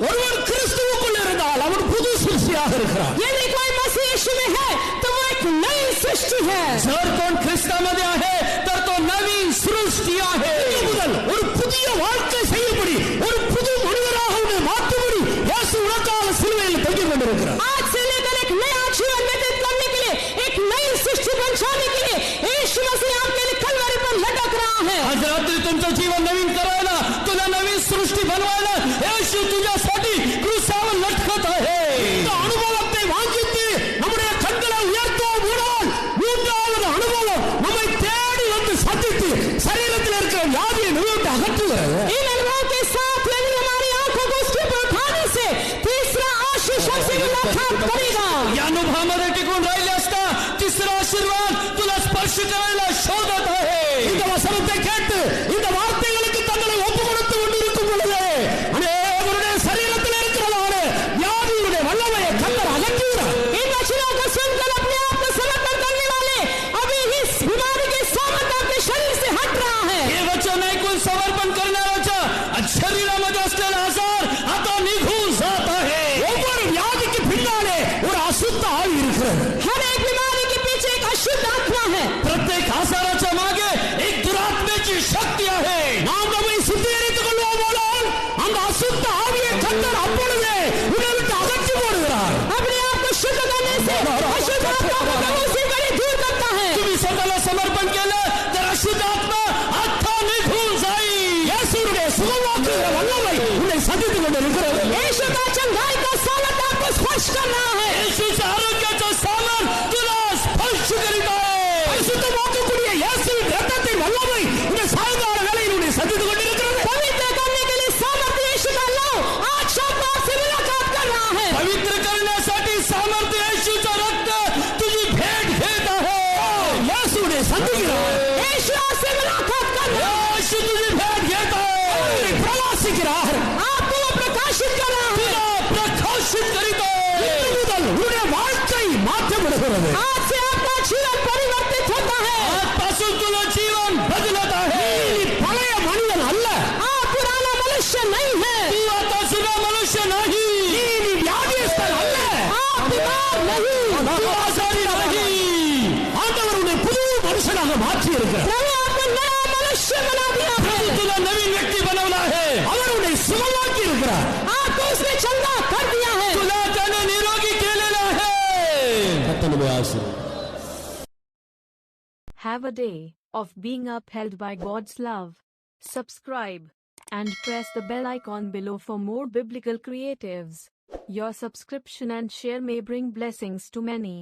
ஒருவன் கிறிஸ்துவுக்குள் இருந்தால் அவன் புது சிருஷ்டியாக இருக்கிறார். यदि कोई मसीह यीशु में है तो वो एक नई सृष्टि है. जर कोण ख्रिस्तामध्ये आहे तर तो नवीन सृष्टी आहे. முதல் ஒரு புதிய வாழ்க்கை செய்யப்படி ஒரு புது மனிதராக உன்னை மாற்றும்படி இயேசு உனக்காக சிலுவையில் தொங்கிக் கொண்டிருக்கிறார். आज से लेकर एक नया जीवन व्यतीत करने के लिए एक नई सृष्टि बचाने के लिए यीशु मसीह आपके लिए कलवरी पर लटक रहा है. आज रात्री तुमचं जीवन नवीन करायला तुला नवीन सृष्टी बनवायला येशू तुझ्यासाठी क्रूसावर लटकत आहे. இந்த அனுபவத்தை வாங்கிட்டு நம்முடைய கண்களை உயர்த்துவோம் ஊடால் மூன்றாவது அனுபவம் நம்மை தேடி வந்து சந்தித்து சரீரத்தில் இருக்கிற வியாதியை நிறுவனத்தை அகற்றுகிறது. इन अनुभव के साथ यदि हमारी आंखों को उसके ऊपर उठाने से तीसरा आशीर्वाद से मुलाकात करेगा. या अनुभवामध्ये टिकून राहिले असता तिसरा आशीर्वाद तुला स्पर्श करायला शोधत आहे. இந்த வசனத்தை கேட்டு இந்த வார்த்தைகளுக்கு தங்களை ஒப்பு கொடுத்து கொண்டிருக்கும் பொழுது அநேகருடைய சரீரத்தில் இருக்கிறதான வியாதியுடைய வல்லமையை கர்த்தர் அகற்றுகிறார். इन वचनों को सुनकर अपने आप को समर्पण करने वाले अभी इस बीमारी के सामर्थ्य आपके शरीर से हट रहा है. हे वचन ऐकून समर्पण करणाऱ्याच्या शरीरामध्ये असलेला आजार आता निघून जात आहे. ஒவ்வொரு வியாதிக்கு பின்னாலே ஒரு அசுத்த ஆவி இருக்கிறது. हर एक बीमारी के पीछे एक अशुद्ध आत्मा है. प्रत्येक आजाराच्या मागे एक दुरात्म्याची शक्ती आहे. நாம் நம்மை சுத்திகரித்துக் கொள்வோமானால் அந்த அசுத்த ஆவியை கர்த்தர் அப்பொழுதே உன்னை விட்டு அகற்றி போடுகிறார். अपने आप को शुद्ध करने से अशुद्ध आत्मा को प्रभु से बड़ी दूर करता है. तुम्ही स्वतःला समर्पण केलं तर अशुद्ध आत्मा आता निघून जाईल. இயேசுவுடைய சுகமாக்குகிற வல்லமை உன்னை சந்தித்துக் கொண்டிருக்கிறது. यीशु का चंगाई का सामर्थ्य आपको स्पर्श कर रहा है. येशूच्या आरोग्याचं सामर्थ तुला स्पर्श करीत आहे. பரிசுத்தமாக்கக்கூடிய இயேசுவின் இரத்தத்தின் வல்லமை இந்த சாயங்கால வேளையில் உன்னை சந்தித்துக் கொண்டிருக்கிறது. पवित्र करने के लिए सामर्थ्य यीशु का लहू आज शाम को आपसे मुलाकात कर रहा है. पवित्र करण्यासाठी सामर्थ्य येशूचं रक्त तुझी भेट घेत आहे. இயேசு உன்னை சந்திக்கிறார். यीशु आपसे मुलाकात कर रहा है. येशू तुझी भेट घेत आहे. உன்னை பிரகாசிக்கிறார். आपको वो प्रकाशित कर रहा है. तुला प्रकाशित करीत आहे. இன்று முதல் உன்னுடைய வாழ்க்கை மாற்றப்படுகிறது. आज से आपका जीवन परिवर्तित होता है. आजपासून तुझं जीवन बदलत आहे. நீ பழைய மனிதன் அல்ல. आप पुराना मनुष्य नहीं है. तू आता जुना मनुष्य नाही. நீ வியாதியஸ்தன் அல்ல. आप बीमार नहीं. तू आजारी नाही. ஆண்டவர் உன்னை புது மனுஷனாக மாற்றி இருக்கிறார். प्रभु आपको नया मनुष्य बना दिया है. प्रभू तुला नवीन व्यक्ती बनवला आहे. அவர் உன்னை சுகமாக்கி இருக்கிறார். आपको उसने चंगा कर दिया है. तुला त्याने निरोगी केलेला आहे. கர்த்தருடைய ஆசீர்வாதம். Have a day of being upheld by God's love. Subscribe and press the bell icon below for more biblical creatives. Your subscription and share may bring blessings to many.